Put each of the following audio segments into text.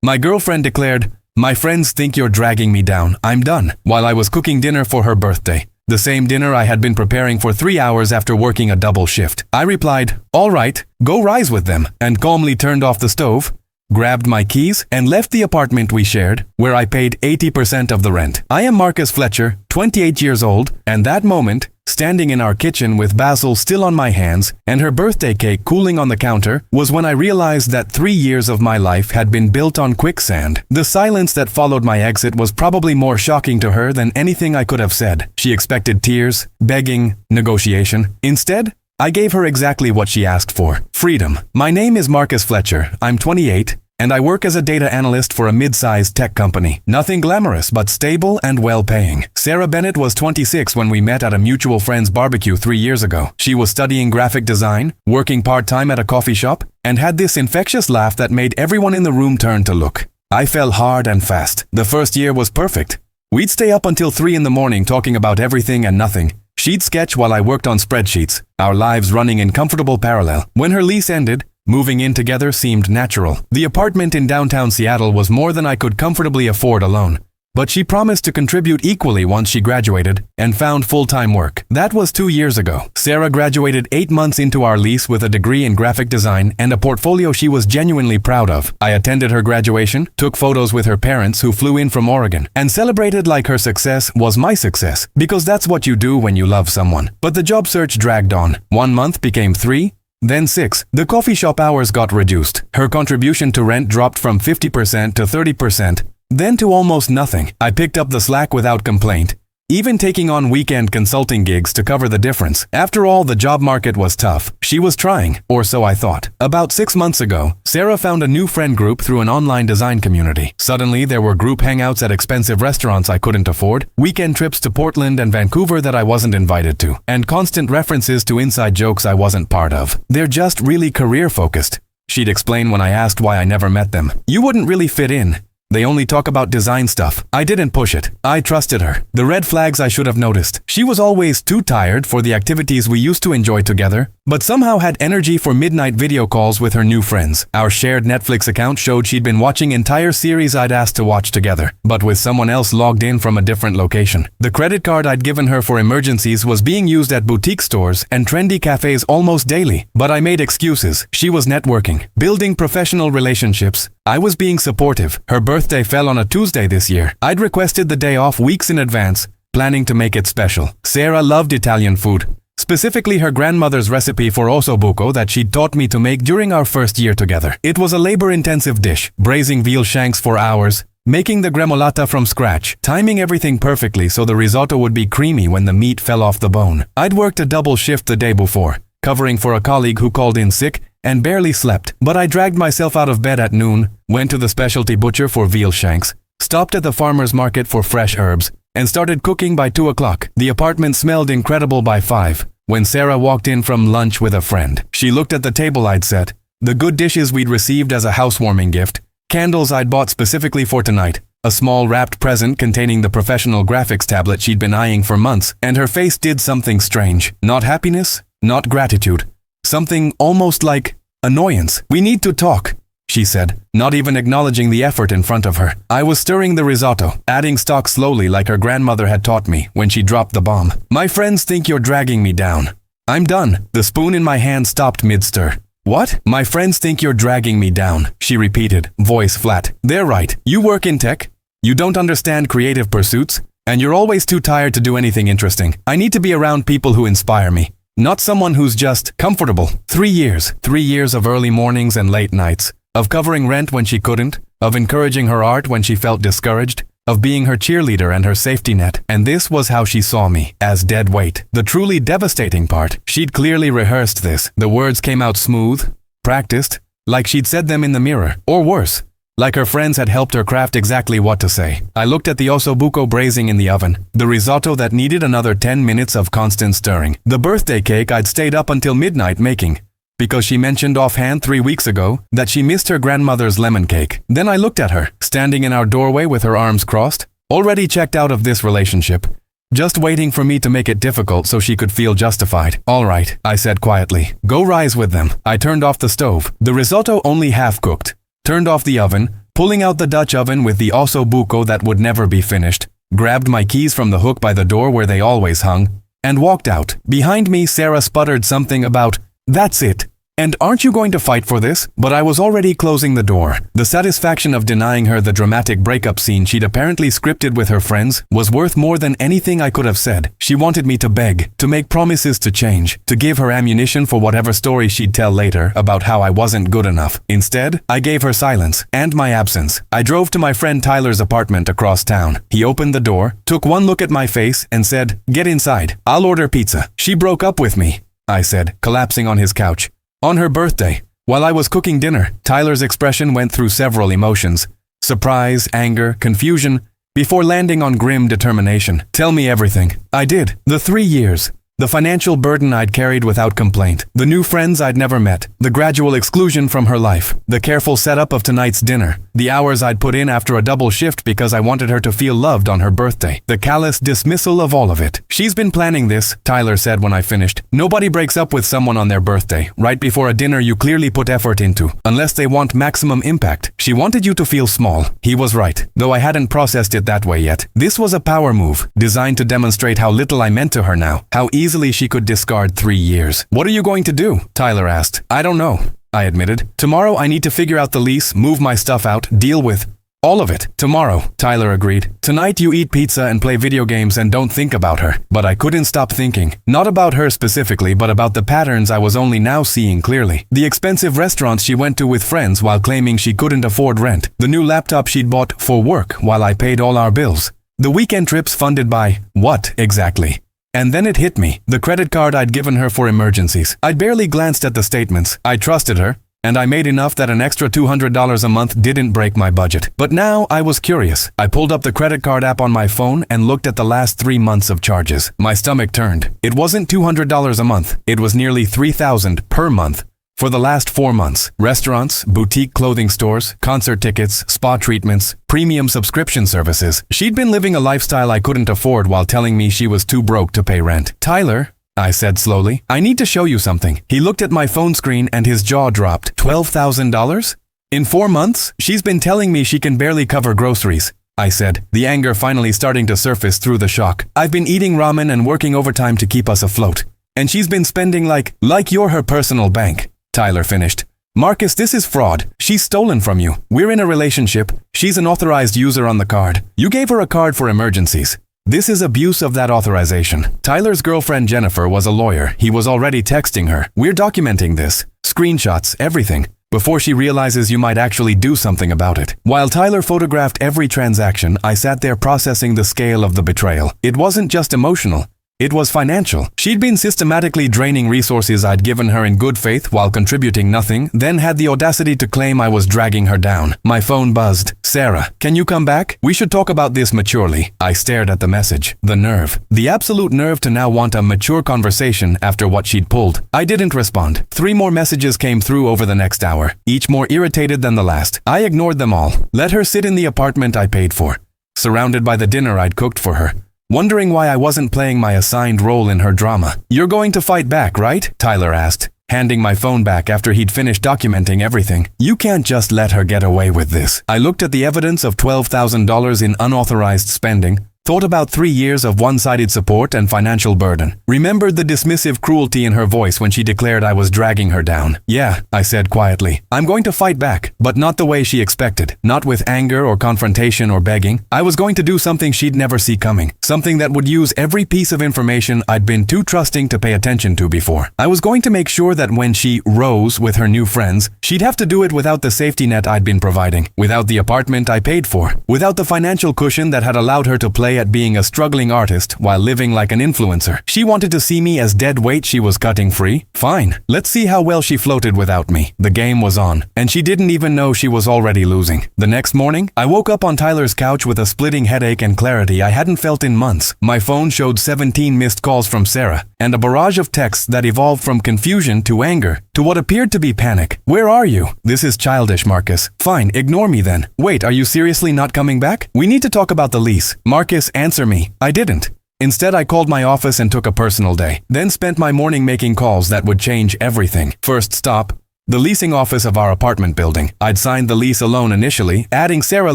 My girlfriend declared, "My friends think you're dragging me down. I'm done," while I was cooking dinner for her birthday. The same dinner I had been preparing for 3 hours after working a double shift. I replied, "All right, go rise with them," and calmly turned off the stove, grabbed my keys, and left the apartment we shared, where I paid 80% of the rent. I am Marcus Fletcher, 28 years old, and that moment, standing in our kitchen with basil still on my hands and her birthday cake cooling on the counter, was when I realized that 3 years of my life had been built on quicksand. The silence that followed my exit was probably more shocking to her than anything I could have said. She expected tears, begging, negotiation. Instead, I gave her exactly what she asked for: freedom. My name is Marcus Fletcher. I'm 28, and I work as a data analyst for a mid-sized tech company. Nothing glamorous, but stable and well-paying. Sarah Bennett was 26 when we met at a mutual friend's barbecue 3 years ago. She was studying graphic design, working part-time at a coffee shop, and had this infectious laugh that made everyone in the room turn to look. I fell hard and fast. The first year was perfect. We'd stay up until 3 in the morning talking about everything and nothing. She'd sketch while I worked on spreadsheets, our lives running in comfortable parallel. When her lease ended, moving in together seemed natural. The apartment in downtown Seattle was more than I could comfortably afford alone. But she promised to contribute equally once she graduated and found full-time work. That was 2 years ago. Sarah graduated 8 months into our lease with a degree in graphic design and a portfolio she was genuinely proud of. I attended her graduation, took photos with her parents who flew in from Oregon, and celebrated like her success was my success, because that's what you do when you love someone. But the job search dragged on. 1 month became 3, then 6. The coffee shop hours got reduced. Her contribution to rent dropped from 50% to 30%, then to almost nothing. I picked up the slack without complaint, even taking on weekend consulting gigs to cover the difference. After all, the job market was tough. She was trying, or so I thought. About 6 months ago, Sarah found a new friend group through an online design community. Suddenly, there were group hangouts at expensive restaurants I couldn't afford, weekend trips to Portland and Vancouver that I wasn't invited to, and constant references to inside jokes I wasn't part of. "They're just really career-focused," she'd explain when I asked why I never met them. "You wouldn't really fit in. They only talk about design stuff." I didn't push it. I trusted her. The red flags I should have noticed. She was always too tired for the activities we used to enjoy together, but somehow had energy for midnight video calls with her new friends. Our shared Netflix account showed she'd been watching entire series I'd asked to watch together, but with someone else logged in from a different location. The credit card I'd given her for emergencies was being used at boutique stores and trendy cafes almost daily, but I made excuses. She was networking, building professional relationships. I was being supportive. Her birthday fell on a Tuesday this year. I'd requested the day off weeks in advance, planning to make it special. Sarah loved Italian food, specifically her grandmother's recipe for ossobuco that she'd taught me to make during our first year together. It was a labor-intensive dish, braising veal shanks for hours, making the gremolata from scratch, timing everything perfectly so the risotto would be creamy when the meat fell off the bone. I'd worked a double shift the day before, covering for a colleague who called in sick, and barely slept. But I dragged myself out of bed at noon, went to the specialty butcher for veal shanks, stopped at the farmer's market for fresh herbs, and started cooking by 2 o'clock. The apartment smelled incredible by 5, when Sarah walked in from lunch with a friend. She looked at the table I'd set, the good dishes we'd received as a housewarming gift, candles I'd bought specifically for tonight, a small wrapped present containing the professional graphics tablet she'd been eyeing for months, and her face did something strange. Not happiness, not gratitude. Something almost like annoyance. "We need to talk," she said, not even acknowledging the effort in front of her. I was stirring the risotto, adding stock slowly like her grandmother had taught me, when she dropped the bomb. "My friends think you're dragging me down. I'm done." The spoon in my hand stopped mid-stir. "What?" "My friends think you're dragging me down," she repeated, voice flat. "They're right. You work in tech. You don't understand creative pursuits, and you're always too tired to do anything interesting. I need to be around people who inspire me, not someone who's just comfortable." 3 years. 3 years of early mornings and late nights, of covering rent when she couldn't, of encouraging her art when she felt discouraged, of being her cheerleader and her safety net. And this was how she saw me, as dead weight. The truly devastating part, she'd clearly rehearsed this. The words came out smooth, practiced, like she'd said them in the mirror, or worse, like her friends had helped her craft exactly what to say. I looked at the ossobuco braising in the oven, the risotto that needed another 10 minutes of constant stirring, the birthday cake I'd stayed up until midnight making, because she mentioned offhand 3 weeks ago that she missed her grandmother's lemon cake. Then I looked at her, standing in our doorway with her arms crossed, already checked out of this relationship, just waiting for me to make it difficult so she could feel justified. "All right," I said quietly. "Go rise with them." I turned off the stove, the risotto only half cooked, turned off the oven, pulling out the Dutch oven with the osso buco that would never be finished, grabbed my keys from the hook by the door where they always hung, and walked out. Behind me, Sarah sputtered something about, "That's it. And aren't you going to fight for this?" But I was already closing the door. The satisfaction of denying her the dramatic breakup scene she'd apparently scripted with her friends was worth more than anything I could have said. She wanted me to beg, to make promises to change, to give her ammunition for whatever story she'd tell later about how I wasn't good enough. Instead, I gave her silence and my absence. I drove to my friend Tyler's apartment across town. He opened the door, took one look at my face, and said, "Get inside. I'll order pizza." "She broke up with me," I said, collapsing on his couch. "On her birthday, while I was cooking dinner." Tyler's expression went through several emotions: surprise, anger, confusion, before landing on grim determination. "Tell me everything." I did. The 3 years. The financial burden I'd carried without complaint. The new friends I'd never met. The gradual exclusion from her life. The careful setup of tonight's dinner. The hours I'd put in after a double shift because I wanted her to feel loved on her birthday. The callous dismissal of all of it. "She's been planning this," Tyler said when I finished. "Nobody breaks up with someone on their birthday, right before a dinner you clearly put effort into, unless they want maximum impact. She wanted you to feel small." He was right, though I hadn't processed it that way yet. This was a power move, designed to demonstrate how little I meant to her now, how easily she could discard 3 years. "What are you going to do?" Tyler asked. "I don't know," I admitted. "Tomorrow I need to figure out the lease, move my stuff out, deal with all of it." "Tomorrow," Tyler agreed. "Tonight you eat pizza and play video games and don't think about her." But I couldn't stop thinking. Not about her specifically, but about the patterns I was only now seeing clearly. The expensive restaurants she went to with friends while claiming she couldn't afford rent. The new laptop she'd bought for work while I paid all our bills. The weekend trips funded by what exactly? And then it hit me, the credit card I'd given her for emergencies. I'd barely glanced at the statements. I trusted her, and I made enough that an extra $200 a month didn't break my budget. But now I was curious. I pulled up the credit card app on my phone and looked at the last 3 months of charges. My stomach turned. It wasn't $200 a month. It was nearly $3,000 per month. For the last 4 months, restaurants, boutique clothing stores, concert tickets, spa treatments, premium subscription services. She'd been living a lifestyle I couldn't afford while telling me she was too broke to pay rent. "Tyler," I said slowly, "I need to show you something." He looked at my phone screen and his jaw dropped. $12,000? In 4 months? "She's been telling me she can barely cover groceries," I said, the anger finally starting to surface through the shock. "I've been eating ramen and working overtime to keep us afloat. And she's been spending like you're her personal bank," Tyler finished. "Marcus, this is fraud. She's stolen from you. We're in a relationship. She's an authorized user on the card. You gave her a card for emergencies. This is abuse of that authorization." Tyler's girlfriend Jennifer was a lawyer. He was already texting her. "We're documenting this. Screenshots, everything. Before she realizes you might actually do something about it." While Tyler photographed every transaction, I sat there processing the scale of the betrayal. It wasn't just emotional. It was financial. She'd been systematically draining resources I'd given her in good faith while contributing nothing, then had the audacity to claim I was dragging her down. My phone buzzed. "Sarah, can you come back? We should talk about this maturely." I stared at the message. The nerve. The absolute nerve to now want a mature conversation after what she'd pulled. I didn't respond. 3 more messages came through over the next hour, each more irritated than the last. I ignored them all. Let her sit in the apartment I paid for, surrounded by the dinner I'd cooked for her, wondering why I wasn't playing my assigned role in her drama. "You're going to fight back, right?" Tyler asked, handing my phone back after he'd finished documenting everything. "You can't just let her get away with this." I looked at the evidence of $12,000 in unauthorized spending, thought about 3 years of one-sided support and financial burden. Remembered the dismissive cruelty in her voice when she declared I was dragging her down. "Yeah," I said quietly. "I'm going to fight back, but not the way she expected. Not with anger or confrontation or begging. I was going to do something she'd never see coming. Something that would use every piece of information I'd been too trusting to pay attention to before. I was going to make sure that when she rose with her new friends, she'd have to do it without the safety net I'd been providing, without the apartment I paid for, without the financial cushion that had allowed her to play at being a struggling artist while living like an influencer. She wanted to see me as dead weight she was cutting free? Fine, let's see how well she floated without me." The game was on, and she didn't even know she was already losing. The next morning, I woke up on Tyler's couch with a splitting headache and clarity I hadn't felt in months. My phone showed 17 missed calls from Sarah, and a barrage of texts that evolved from confusion to anger, to what appeared to be panic. "Where are you?" "This is childish, Marcus." "Fine, ignore me then." "Wait, are you seriously not coming back?" "We need to talk about the lease." "Marcus, answer me." I didn't. Instead, I called my office and took a personal day, then spent my morning making calls that would change everything. First stop, The leasing office of our apartment building. I'd signed the lease alone initially, adding Sarah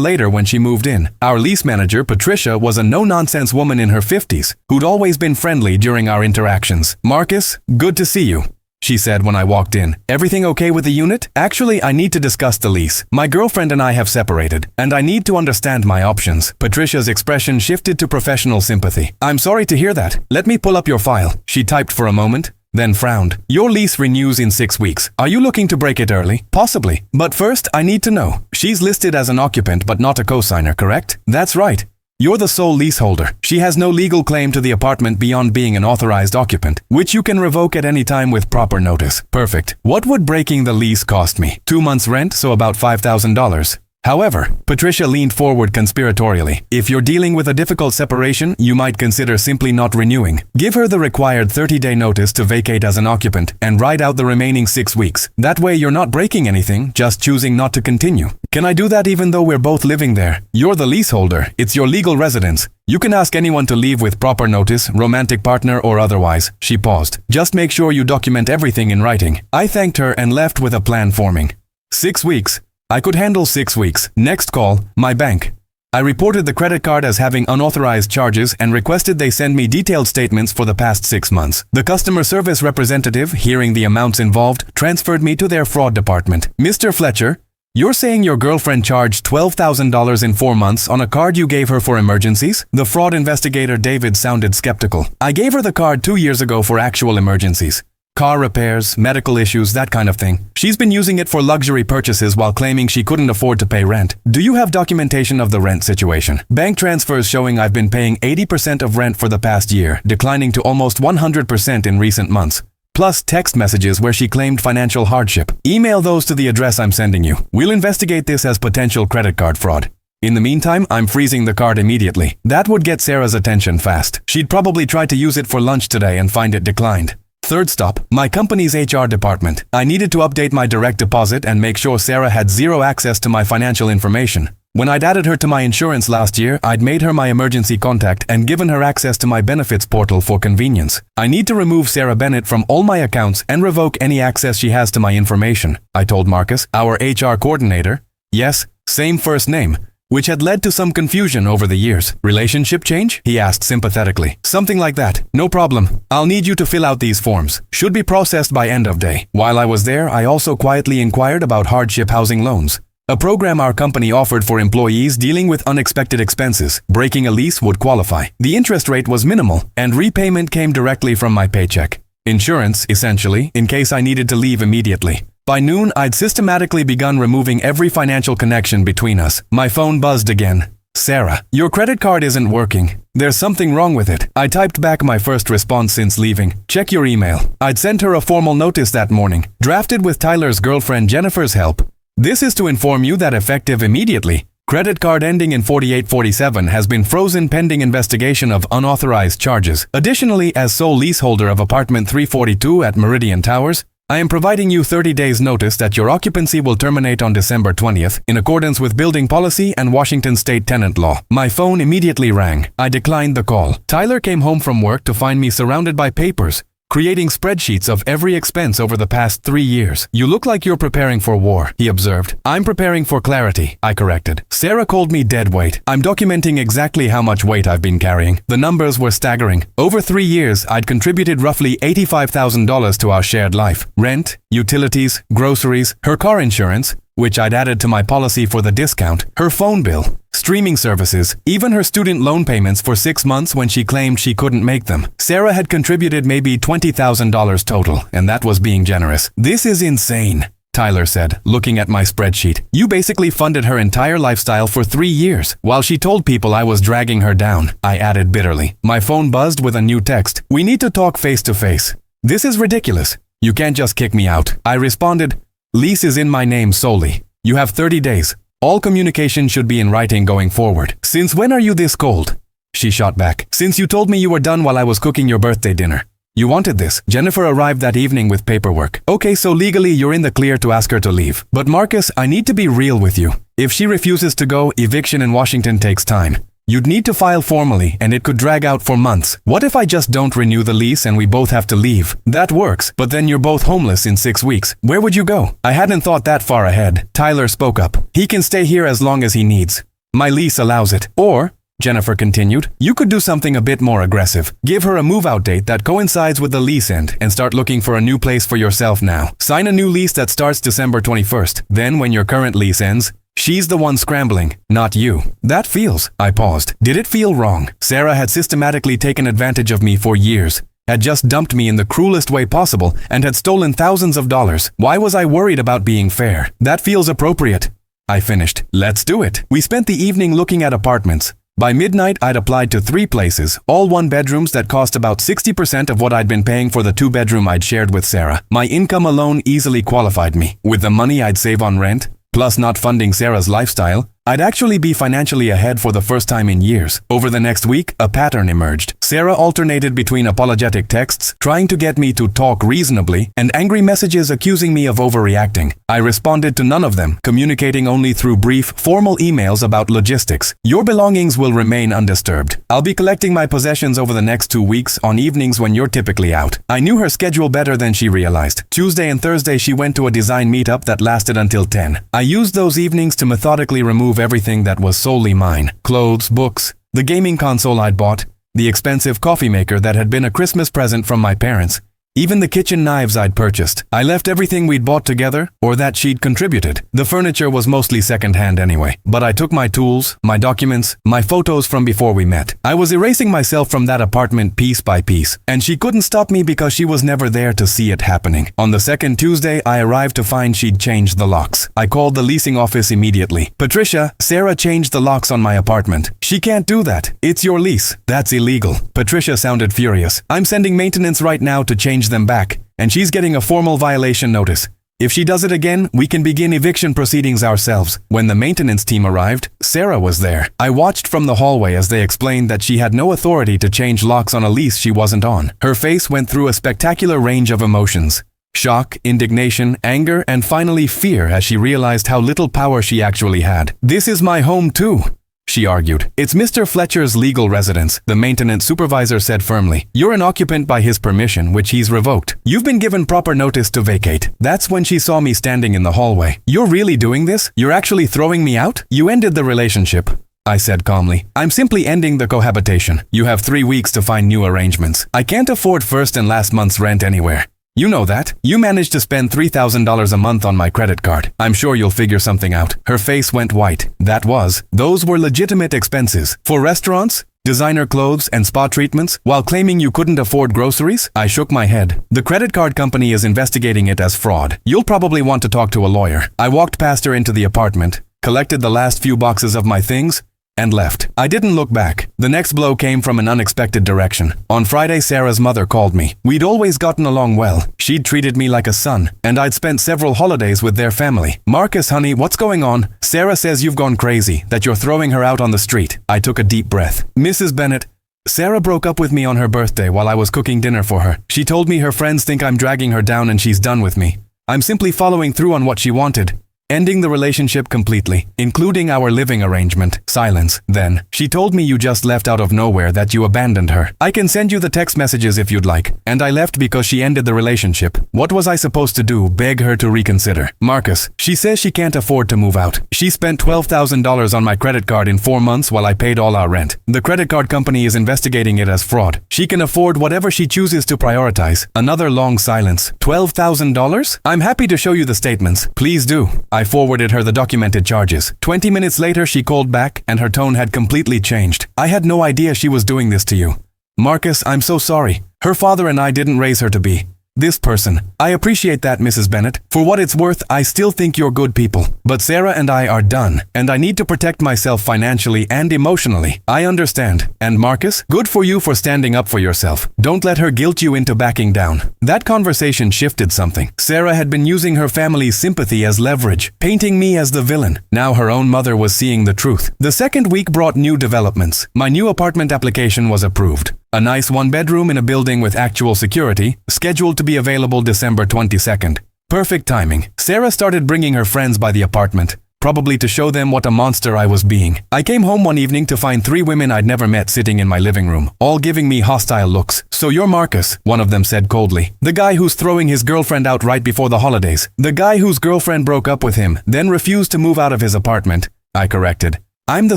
later when she moved in. Our lease manager, Patricia, was a no-nonsense woman in her 50s, who'd always been friendly during our interactions. "Marcus, good to see you," she said when I walked in. "Everything okay with the unit? Actually, I need to discuss the lease. My girlfriend and I have separated, and I need to understand my options." Patricia's expression shifted to professional sympathy. "I'm sorry to hear that. Let me pull up your file." She typed for a moment, then frowned. "Your lease renews in 6 weeks. Are you looking to break it early?" "Possibly. But first, I need to know. She's listed as an occupant but not a cosigner, correct?" "That's right. You're the sole leaseholder. She has no legal claim to the apartment beyond being an authorized occupant, which you can revoke at any time with proper notice." "Perfect. What would breaking the lease cost me?" 2 months' rent, so about $5,000. However, Patricia leaned forward conspiratorially. "If you're dealing with a difficult separation, you might consider simply not renewing. Give her the required 30-day notice to vacate as an occupant and ride out the remaining 6 weeks. That way you're not breaking anything, just choosing not to continue." "Can I do that even though we're both living there? You're the leaseholder. It's your legal residence. You can ask anyone to leave with proper notice, romantic partner or otherwise." She paused. "Just make sure you document everything in writing." I thanked her and left with a plan forming. 6 weeks. I could handle 6 weeks. Next call, my bank. I reported the credit card as having unauthorized charges and requested they send me detailed statements for the past 6 months. The customer service representative, hearing the amounts involved, transferred me to their fraud department. "Mr. Fletcher, you're saying your girlfriend charged $12,000 in 4 months on a card you gave her for emergencies?" The fraud investigator David sounded skeptical. "I gave her the card 2 years ago for actual emergencies. Car repairs, medical issues, that kind of thing. She's been using it for luxury purchases while claiming she couldn't afford to pay rent. Do you have documentation of the rent situation?" "Bank transfers showing I've been paying 80% of rent for the past year, declining to almost 100% in recent months. Plus text messages where she claimed financial hardship. Email those to the address I'm sending you. We'll investigate this as potential credit card fraud. In the meantime, I'm freezing the card immediately." That would get Sarah's attention fast. She'd probably try to use it for lunch today and find it declined. Third stop, my company's HR department. I needed to update my direct deposit and make sure Sarah had zero access to my financial information. When I'd added her to my insurance last year, I'd made her my emergency contact and given her access to my benefits portal for convenience. I need to remove Sarah Bennett from all my accounts and revoke any access she has to my information, I told Marcus, our HR coordinator. Yes, same first name, which had led to some confusion over the years. "Relationship change?" he asked sympathetically. "Something like that. No problem. I'll need you to fill out these forms. Should be processed by end of day." While I was there, I also quietly inquired about hardship housing loans, a program our company offered for employees dealing with unexpected expenses. Breaking a lease would qualify. The interest rate was minimal, and repayment came directly from my paycheck. Insurance, essentially, in case I needed to leave immediately. By noon, I'd systematically begun removing every financial connection between us. My phone buzzed again. "Sarah, your credit card isn't working. There's something wrong with it." I typed back my first response since leaving. "Check your email." I'd sent her a formal notice that morning, drafted with Tyler's girlfriend Jennifer's help. "This is to inform you that effective immediately, credit card ending in 4847 has been frozen pending investigation of unauthorized charges. Additionally, as sole leaseholder of apartment 342 at Meridian Towers, I am providing you 30 days notice that your occupancy will terminate on December 20th in accordance with building policy and Washington state tenant law." My phone immediately rang. I declined the call. Tyler came home from work to find me surrounded by papers, creating spreadsheets of every expense over the past 3 years. "You look like you're preparing for war," he observed. "I'm preparing for clarity," I corrected. Sarah called me dead weight. "I'm documenting exactly how much weight I've been carrying." The numbers were staggering. Over 3 years, I'd contributed roughly $85,000 to our shared life. Rent, utilities, groceries, her car insurance, which I'd added to my policy for the discount, her phone bill, streaming services, even her student loan payments for 6 months when she claimed she couldn't make them. Sarah had contributed maybe $20,000 total, and that was being generous. "This is insane," Tyler said, looking at my spreadsheet. "You basically funded her entire lifestyle for 3 years, while she told people I was dragging her down," I added bitterly. My phone buzzed with a new text. "We need to talk face to face. This is ridiculous. You can't just kick me out." I responded, "Lease is in my name solely. You have 30 days. All communication should be in writing going forward." "Since when are you this cold?" She shot back. "Since you told me you were done while I was cooking your birthday dinner. You wanted this." Jennifer arrived that evening with paperwork. "Okay, so legally you're in the clear to ask her to leave. But Marcus, I need to be real with you. If she refuses to go, eviction in Washington takes time. You'd need to file formally, and it could drag out for months. What if I just don't renew the lease and we both have to leave? That works, but then you're both homeless in 6 weeks. Where would you go? I hadn't thought that far ahead. Tyler spoke up. He can stay here as long as he needs. My lease allows it. Or, Jennifer continued, you could do something a bit more aggressive. Give her a move-out date that coincides with the lease end and start looking for a new place for yourself now. Sign a new lease that starts December 21st. Then when your current lease ends, she's the one scrambling, not you. That feels, I paused. Did it feel wrong? Sarah had systematically taken advantage of me for years, had just dumped me in the cruelest way possible, and had stolen thousands of dollars. Why was I worried about being fair? That feels appropriate. I finished. Let's do it. We spent the evening looking at apartments. By midnight, I'd applied to 3 places, all 1-bedrooms that cost about 60% of what I'd been paying for the 2-bedroom I'd shared with Sarah. My income alone easily qualified me. With the money I'd save on rent, plus not funding Sarah's lifestyle, I'd actually be financially ahead for the first time in years. Over the next week, a pattern emerged. Sarah alternated between apologetic texts, trying to get me to talk reasonably, and angry messages accusing me of overreacting. I responded to none of them, communicating only through brief, formal emails about logistics. Your belongings will remain undisturbed. I'll be collecting my possessions over the next 2 weeks on evenings when you're typically out. I knew her schedule better than she realized. Tuesday and Thursday she went to a design meetup that lasted until 10. I used those evenings to methodically remove everything that was solely mine. Clothes, books, the gaming console I'd bought, the expensive coffee maker that had been a Christmas present from my parents, even the kitchen knives I'd purchased. I left everything we'd bought together, or that she'd contributed. The furniture was mostly secondhand anyway, but I took my tools, my documents, my photos from before we met. I was erasing myself from that apartment piece by piece, and she couldn't stop me because she was never there to see it happening. On the second Tuesday, I arrived to find she'd changed the locks. I called the leasing office immediately. Patricia, Sarah changed the locks on my apartment. She can't do that. It's your lease. That's illegal. Patricia sounded furious. I'm sending maintenance right now to change them back, and she's getting a formal violation notice. If she does it again, we can begin eviction proceedings ourselves. When the maintenance team arrived, Sarah was there. I watched from the hallway as they explained that she had no authority to change locks on a lease she wasn't on. Her face went through a spectacular range of emotions. Shock, indignation, anger, and finally fear as she realized how little power she actually had. This is my home too, she argued. It's Mr. Fletcher's legal residence, the maintenance supervisor said firmly. You're an occupant by his permission, which he's revoked. You've been given proper notice to vacate. That's when she saw me standing in the hallway. You're really doing this? You're actually throwing me out? You ended the relationship, I said calmly. I'm simply ending the cohabitation. You have 3 weeks to find new arrangements. I can't afford first and last month's rent anywhere. You know that. You managed to spend $3,000 a month on my credit card. I'm sure you'll figure something out. Her face went white. Those were legitimate expenses. For restaurants, designer clothes, and spa treatments, while claiming you couldn't afford groceries? I shook my head. The credit card company is investigating it as fraud. You'll probably want to talk to a lawyer. I walked past her into the apartment, collected the last few boxes of my things, and left. I didn't look back. The next blow came from an unexpected direction. On Friday, Sarah's mother called me. We'd always gotten along well. She'd treated me like a son, and I'd spent several holidays with their family. Marcus, honey, what's going on? Sarah says you've gone crazy, that you're throwing her out on the street. I took a deep breath. Mrs. Bennett, Sarah broke up with me on her birthday while I was cooking dinner for her. She told me her friends think I'm dragging her down and she's done with me. I'm simply following through on what she wanted. Ending the relationship completely, including our living arrangement. Silence. Then, she told me you just left out of nowhere, that you abandoned her. I can send you the text messages if you'd like. And I left because she ended the relationship. What was I supposed to do? Beg her to reconsider? Marcus, she says she can't afford to move out. She spent $12,000 on my credit card in 4 months while I paid all our rent. The credit card company is investigating it as fraud. She can afford whatever she chooses to prioritize. Another long silence. $12,000? I'm happy to show you the statements. Please do. I forwarded her the documented charges. 20 minutes later, she called back, and her tone had completely changed. I had no idea she was doing this to you. Marcus, I'm so sorry. Her father and I didn't raise her to be this person. I appreciate that, Mrs. Bennett. For what it's worth, I still think you're good people. But Sarah and I are done, and I need to protect myself financially and emotionally. I understand. And Marcus, good for you for standing up for yourself. Don't let her guilt you into backing down. That conversation shifted something. Sarah had been using her family's sympathy as leverage, painting me as the villain. Now her own mother was seeing the truth. The second week brought new developments. My new apartment application was approved. A nice 1-bedroom in a building with actual security, scheduled to be available December 22nd. Perfect timing. Sarah started bringing her friends by the apartment. probably to show them what a monster I was being. I came home one evening to find 3 women I'd never met sitting in my living room, all giving me hostile looks. "So you're Marcus," one of them said coldly. "The guy who's throwing his girlfriend out right before the holidays. The guy whose girlfriend broke up with him, then refused to move out of his apartment," I corrected. "I'm the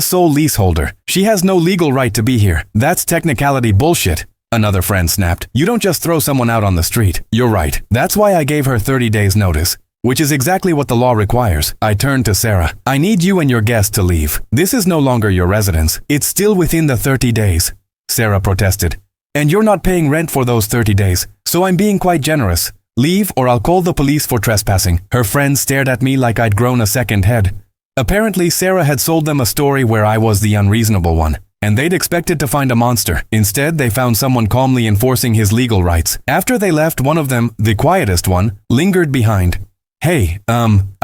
sole leaseholder. She has no legal right to be here. That's technicality bullshit," another friend snapped. "You don't just throw someone out on the street." "You're right. That's why I gave her 30 days notice. Which is exactly what the law requires." I turned to Sarah. "I need you and your guest to leave. This is no longer your residence. It's still within the 30 days. Sarah protested. "And you're not paying rent for those 30 days, so I'm being quite generous. Leave or I'll call the police for trespassing." Her friends stared at me like I'd grown a second head. Apparently, Sarah had sold them a story where I was the unreasonable one, and they'd expected to find a monster. Instead, they found someone calmly enforcing his legal rights. After they left, one of them, the quietest one, lingered behind. "Hey,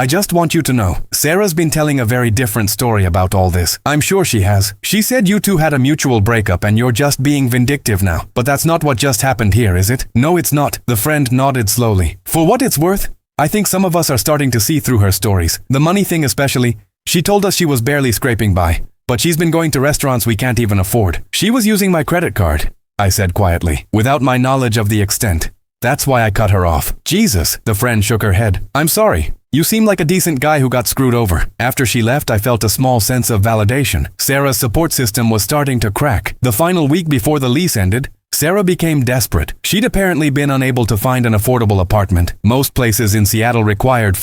I just want you to know, Sarah's been telling a very different story about all this. I'm sure she has. She said you two had a mutual breakup and you're just being vindictive now. But that's not what just happened here, is it?" "No, it's not." The friend nodded slowly. "For what it's worth, I think some of us are starting to see through her stories. The money thing especially. She told us she was barely scraping by, but she's been going to restaurants we can't even afford. She was using my credit card," I said quietly, without my knowledge of the extent. "That's why I cut her off." "Jesus," the friend shook her head. "I'm sorry. You seem like a decent guy who got screwed over." After she left, I felt a small sense of validation. Sarah's support system was starting to crack. The final week before the lease ended, Sarah became desperate. She'd apparently been unable to find an affordable apartment. Most places in Seattle required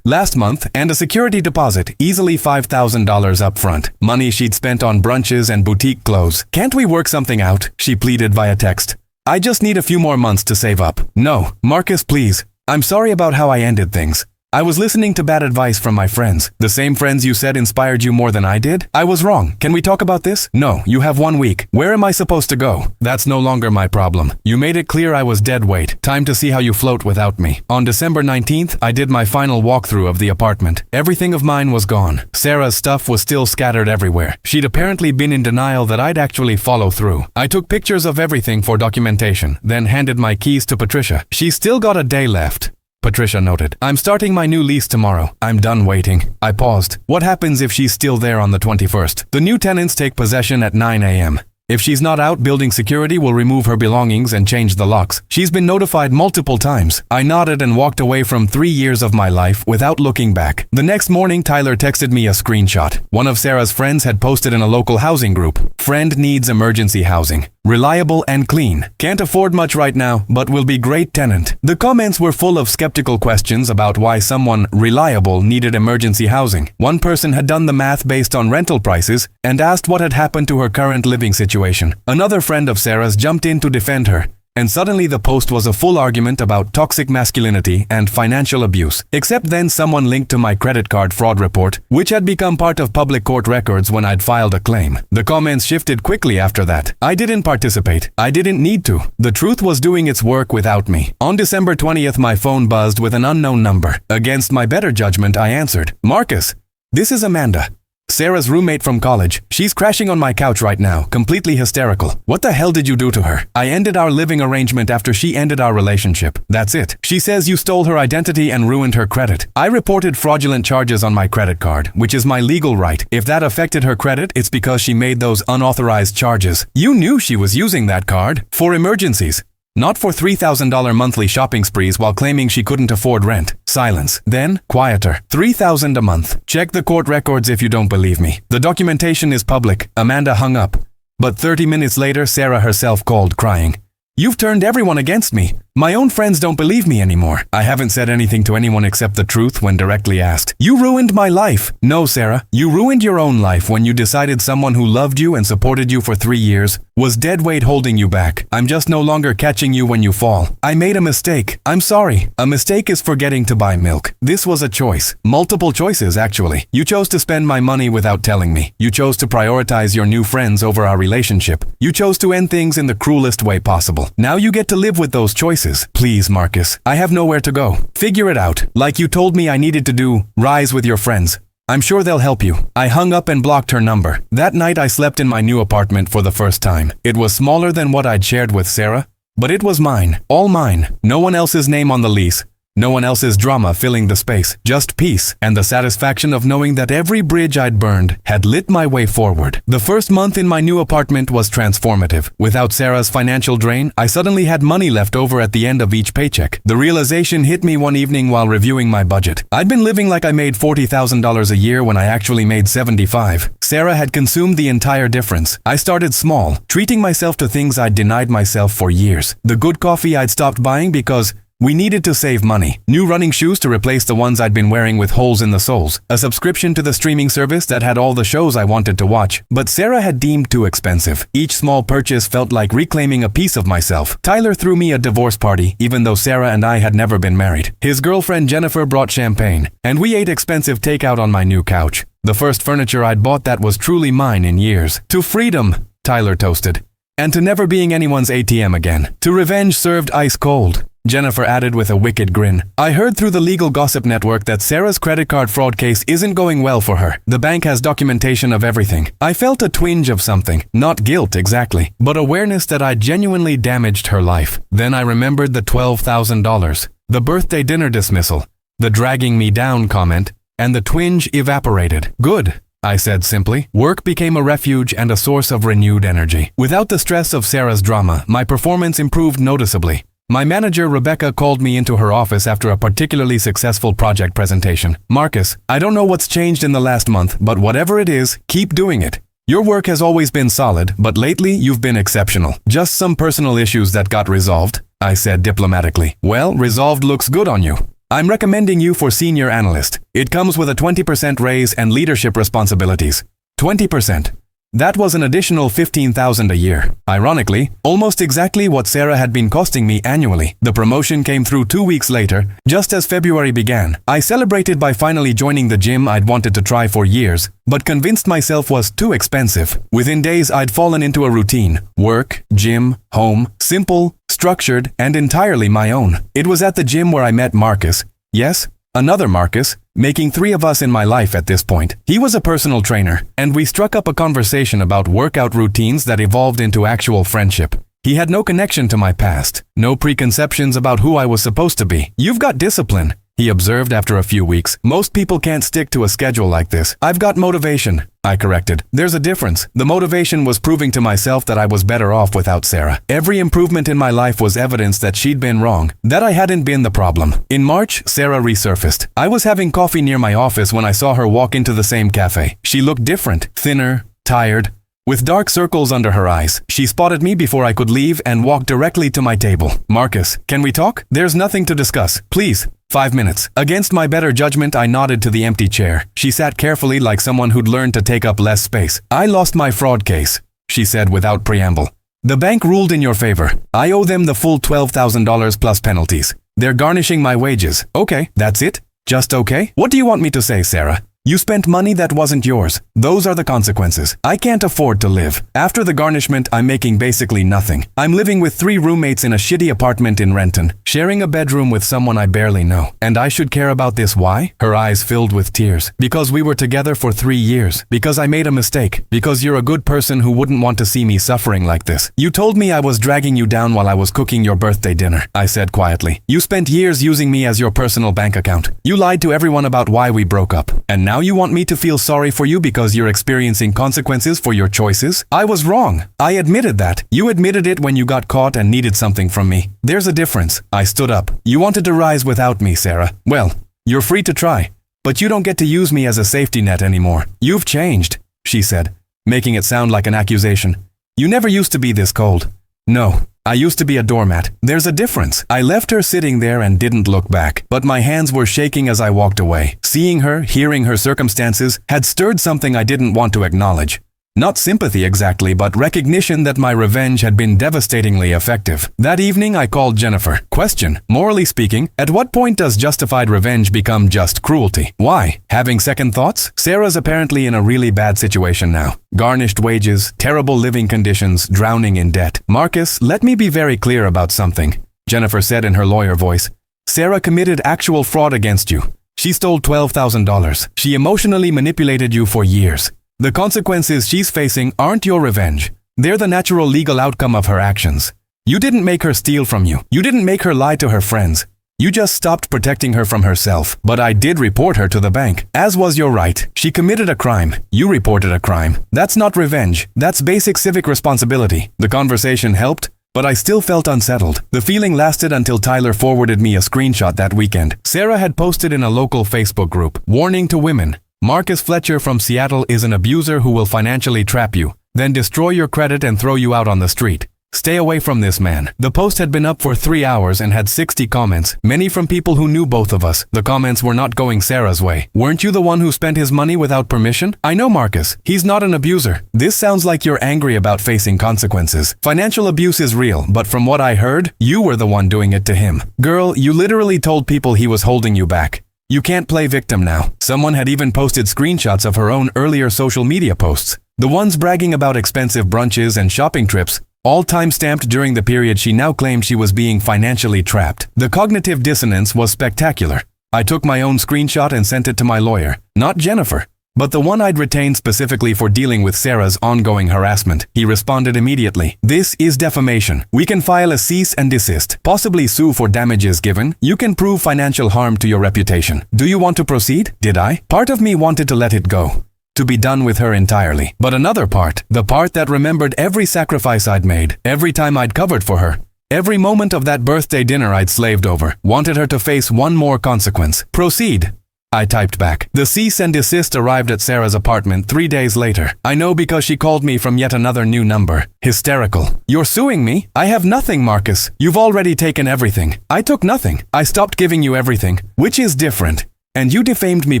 last month, and a security deposit, easily $5,000 up front. Money she'd spent on brunches and boutique clothes. "Can't we work something out?" she pleaded via text. "I just need a few more months to save up." "No, Marcus, please. I'm sorry about how I ended things. I was listening to bad advice from my friends. The same friends you said inspired you more than I did? I was wrong. Can we talk about this?" "No, you have 1 week. Where am I supposed to go?" "That's no longer my problem. You made it clear I was dead weight. Time to see how you float without me." On December 19th, I did my final walkthrough of the apartment. Everything of mine was gone. Sarah's stuff was still scattered everywhere. She'd apparently been in denial that I'd actually follow through. I took pictures of everything for documentation, then handed my keys to Patricia. "She's still got a day left," Patricia noted. "I'm starting my new lease tomorrow. I'm done waiting." I paused. "What happens if she's still there on the 21st? "The new tenants take possession at 9 a.m. If she's not out, building security will remove her belongings and change the locks. She's been notified multiple times." I nodded and walked away from 3 years of my life without looking back. The next morning, Tyler texted me a screenshot. One of Sarah's friends had posted in a local housing group. "Friend needs emergency housing. Reliable and clean. Can't afford much right now, but will be great tenant." The comments were full of skeptical questions about why someone reliable needed emergency housing. One person had done the math based on rental prices and asked what had happened to her current living situation. Another friend of Sarah's jumped in to defend her, and suddenly the post was a full argument about toxic masculinity and financial abuse. Except then someone linked to my credit card fraud report, which had become part of public court records when I'd filed a claim. The comments shifted quickly after that. I didn't participate. I didn't need to. The truth was doing its work without me. On December 20th, my phone buzzed with an unknown number. Against my better judgment, I answered. "Marcus, this is Amanda. Sarah's roommate from college. She's crashing on my couch right now, completely hysterical." "What the hell did you do to her?" "I ended our living arrangement after she ended our relationship. That's it. She says you stole her identity and ruined her credit. I reported fraudulent charges on my credit card, which is my legal right. If that affected her credit, it's because she made those unauthorized charges. You knew she was using that card for emergencies, not for $3,000 monthly shopping sprees while claiming she couldn't afford rent." Silence. Then, quieter. $3,000 a month. Check the court records if you don't believe me. The documentation is public. Amanda hung up. But 30 minutes later, Sarah herself called, crying. "You've turned everyone against me. My own friends don't believe me anymore." I haven't said anything to anyone except the truth when directly asked. "You ruined my life." "No, Sarah. You ruined your own life when you decided someone who loved you and supported you for 3 years was dead weight holding you back. I'm just no longer catching you when you fall. I made a mistake. I'm sorry. A mistake is forgetting to buy milk. This was a choice. Multiple choices, actually. You chose to spend my money without telling me. You chose to prioritize your new friends over our relationship. You chose to end things in the cruelest way possible. Now you get to live with those choices. Please, Marcus, I have nowhere to go. Figure it out. Like you told me I needed to do, rise with your friends. I'm sure they'll help you." I hung up and blocked her number. That night I slept in my new apartment for the first time. It was smaller than what I'd shared with Sarah, but it was mine. All mine. No one else's name on the lease. No one else's drama filling the space, just peace and the satisfaction of knowing that every bridge I'd burned had lit my way forward. The first month in my new apartment was transformative. Without Sarah's financial drain, I suddenly had money left over at the end of each paycheck. The realization hit me one evening while reviewing my budget. I'd been living like I made $40,000 a year when I actually made $75,000. Sarah had consumed the entire difference. I started small, treating myself to things I'd denied myself for years. The good coffee I'd stopped buying because we needed to save money. New running shoes to replace the ones I'd been wearing with holes in the soles. A subscription to the streaming service that had all the shows I wanted to watch, but Sarah had deemed too expensive. Each small purchase felt like reclaiming a piece of myself. Tyler threw me a divorce party, even though Sarah and I had never been married. His girlfriend Jennifer brought champagne, and we ate expensive takeout on my new couch. The first furniture I'd bought that was truly mine in years. To freedom, Tyler toasted. And to never being anyone's ATM again. To revenge served ice cold, Jennifer added with a wicked grin. I heard through the legal gossip network that Sarah's credit card fraud case isn't going well for her. The bank has documentation of everything. I felt a twinge of something. Not guilt exactly, but awareness that I genuinely damaged her life. Then I remembered the $12,000, the birthday dinner dismissal, the dragging me down comment, and the twinge evaporated. Good, I said simply. Work became a refuge and a source of renewed energy. Without the stress of Sarah's drama, my performance improved noticeably. My manager, Rebecca, called me into her office after a particularly successful project presentation. Marcus, I don't know what's changed in the last month, but whatever it is, keep doing it. Your work has always been solid, but lately you've been exceptional. Just some personal issues that got resolved, I said diplomatically. Well, resolved looks good on you. I'm recommending you for senior analyst. It comes with a 20% raise and leadership responsibilities. 20%. That was an additional $15,000 a year. Ironically, almost exactly what Sarah had been costing me annually. The promotion came through 2 weeks later, just as February began. I celebrated by finally joining the gym I'd wanted to try for years, but convinced myself was too expensive. Within days, I'd fallen into a routine. Work, gym, home, simple, structured, and entirely my own. It was at the gym where I met Marcus. Yes, another Marcus, making 3 of us in my life at this point. He was a personal trainer, and we struck up a conversation about workout routines that evolved into actual friendship. He had no connection to my past, no preconceptions about who I was supposed to be. You've got discipline, he observed after a few weeks. Most people can't stick to a schedule like this. I've got motivation, I corrected. There's a difference. The motivation was proving to myself that I was better off without Sarah. Every improvement in my life was evidence that she'd been wrong, that I hadn't been the problem. In March, Sarah resurfaced. I was having coffee near my office when I saw her walk into the same cafe. She looked different, thinner, tired, with dark circles under her eyes. She spotted me before I could leave and walked directly to my table. Marcus, can we talk? There's nothing to discuss. Please. 5 minutes. Against my better judgment, I nodded to the empty chair. She sat carefully like someone who'd learned to take up less space. I lost my fraud case, she said without preamble. The bank ruled in your favor. I owe them the full $12,000 plus penalties. They're garnishing my wages. Okay, that's it? Just okay? What do you want me to say, Sarah? You spent money that wasn't yours. Those are the consequences. I can't afford to live. After the garnishment, I'm making basically nothing. I'm living with 3 roommates in a shitty apartment in Renton, sharing a bedroom with someone I barely know. And I should care about this. Why? Her eyes filled with tears. Because we were together for 3 years. Because I made a mistake. Because you're a good person who wouldn't want to see me suffering like this. You told me I was dragging you down while I was cooking your birthday dinner, I said quietly. You spent years using me as your personal bank account. You lied to everyone about why we broke up. And now you want me to feel sorry for you because you're experiencing consequences for your choices? I was wrong. I admitted that. You admitted it when you got caught and needed something from me. There's a difference. I stood up. You wanted to rise without me, Sarah. Well, you're free to try. But you don't get to use me as a safety net anymore. You've changed, she said, making it sound like an accusation. You never used to be this cold. No. I used to be a doormat. There's a difference. I left her sitting there and didn't look back, but my hands were shaking as I walked away. Seeing her, hearing her circumstances, had stirred something I didn't want to acknowledge. Not sympathy exactly, but recognition that my revenge had been devastatingly effective. That evening, I called Jennifer. Question: morally speaking, at what point does justified revenge become just cruelty? Why? Having second thoughts? Sarah's apparently in a really bad situation now. Garnished wages, terrible living conditions, drowning in debt. Marcus, let me be very clear about something, Jennifer said in her lawyer voice. Sarah committed actual fraud against you. She stole $12,000. She emotionally manipulated you for years. The consequences she's facing aren't your revenge. They're the natural legal outcome of her actions. You didn't make her steal from you. You didn't make her lie to her friends. You just stopped protecting her from herself. But I did report her to the bank, as was your right. She committed a crime. You reported a crime. That's not revenge. That's basic civic responsibility. The conversation helped, but I still felt unsettled. The feeling lasted until Tyler forwarded me a screenshot that weekend. Sarah had posted in a local Facebook group, "Warning to women. Marcus Fletcher from Seattle is an abuser who will financially trap you, then destroy your credit and throw you out on the street. Stay away from this man." The post had been up for 3 hours and had 60 comments, many from people who knew both of us. The comments were not going Sarah's way. "Weren't you the one who spent his money without permission? I know Marcus. He's not an abuser. This sounds like you're angry about facing consequences. Financial abuse is real, but from what I heard, you were the one doing it to him. Girl, you literally told people he was holding you back. You can't play victim now." Someone had even posted screenshots of her own earlier social media posts. The ones bragging about expensive brunches and shopping trips, all time-stamped during the period she now claimed she was being financially trapped. The cognitive dissonance was spectacular. I took my own screenshot and sent it to my lawyer, not Jennifer, but the one I'd retained specifically for dealing with Sarah's ongoing harassment. He responded immediately. "This is defamation. We can file a cease and desist, possibly sue for damages given. You can prove financial harm to your reputation. Do you want to proceed?" Did I? Part of me wanted to let it go, to be done with her entirely. But another part, the part that remembered every sacrifice I'd made, every time I'd covered for her, every moment of that birthday dinner I'd slaved over, wanted her to face one more consequence. "Proceed," I typed back. The cease and desist arrived at Sarah's apartment 3 days later. I know because she called me from yet another new number. Hysterical. "You're suing me? I have nothing, Marcus. You've already taken everything." "I took nothing. I stopped giving you everything, which is different. And you defamed me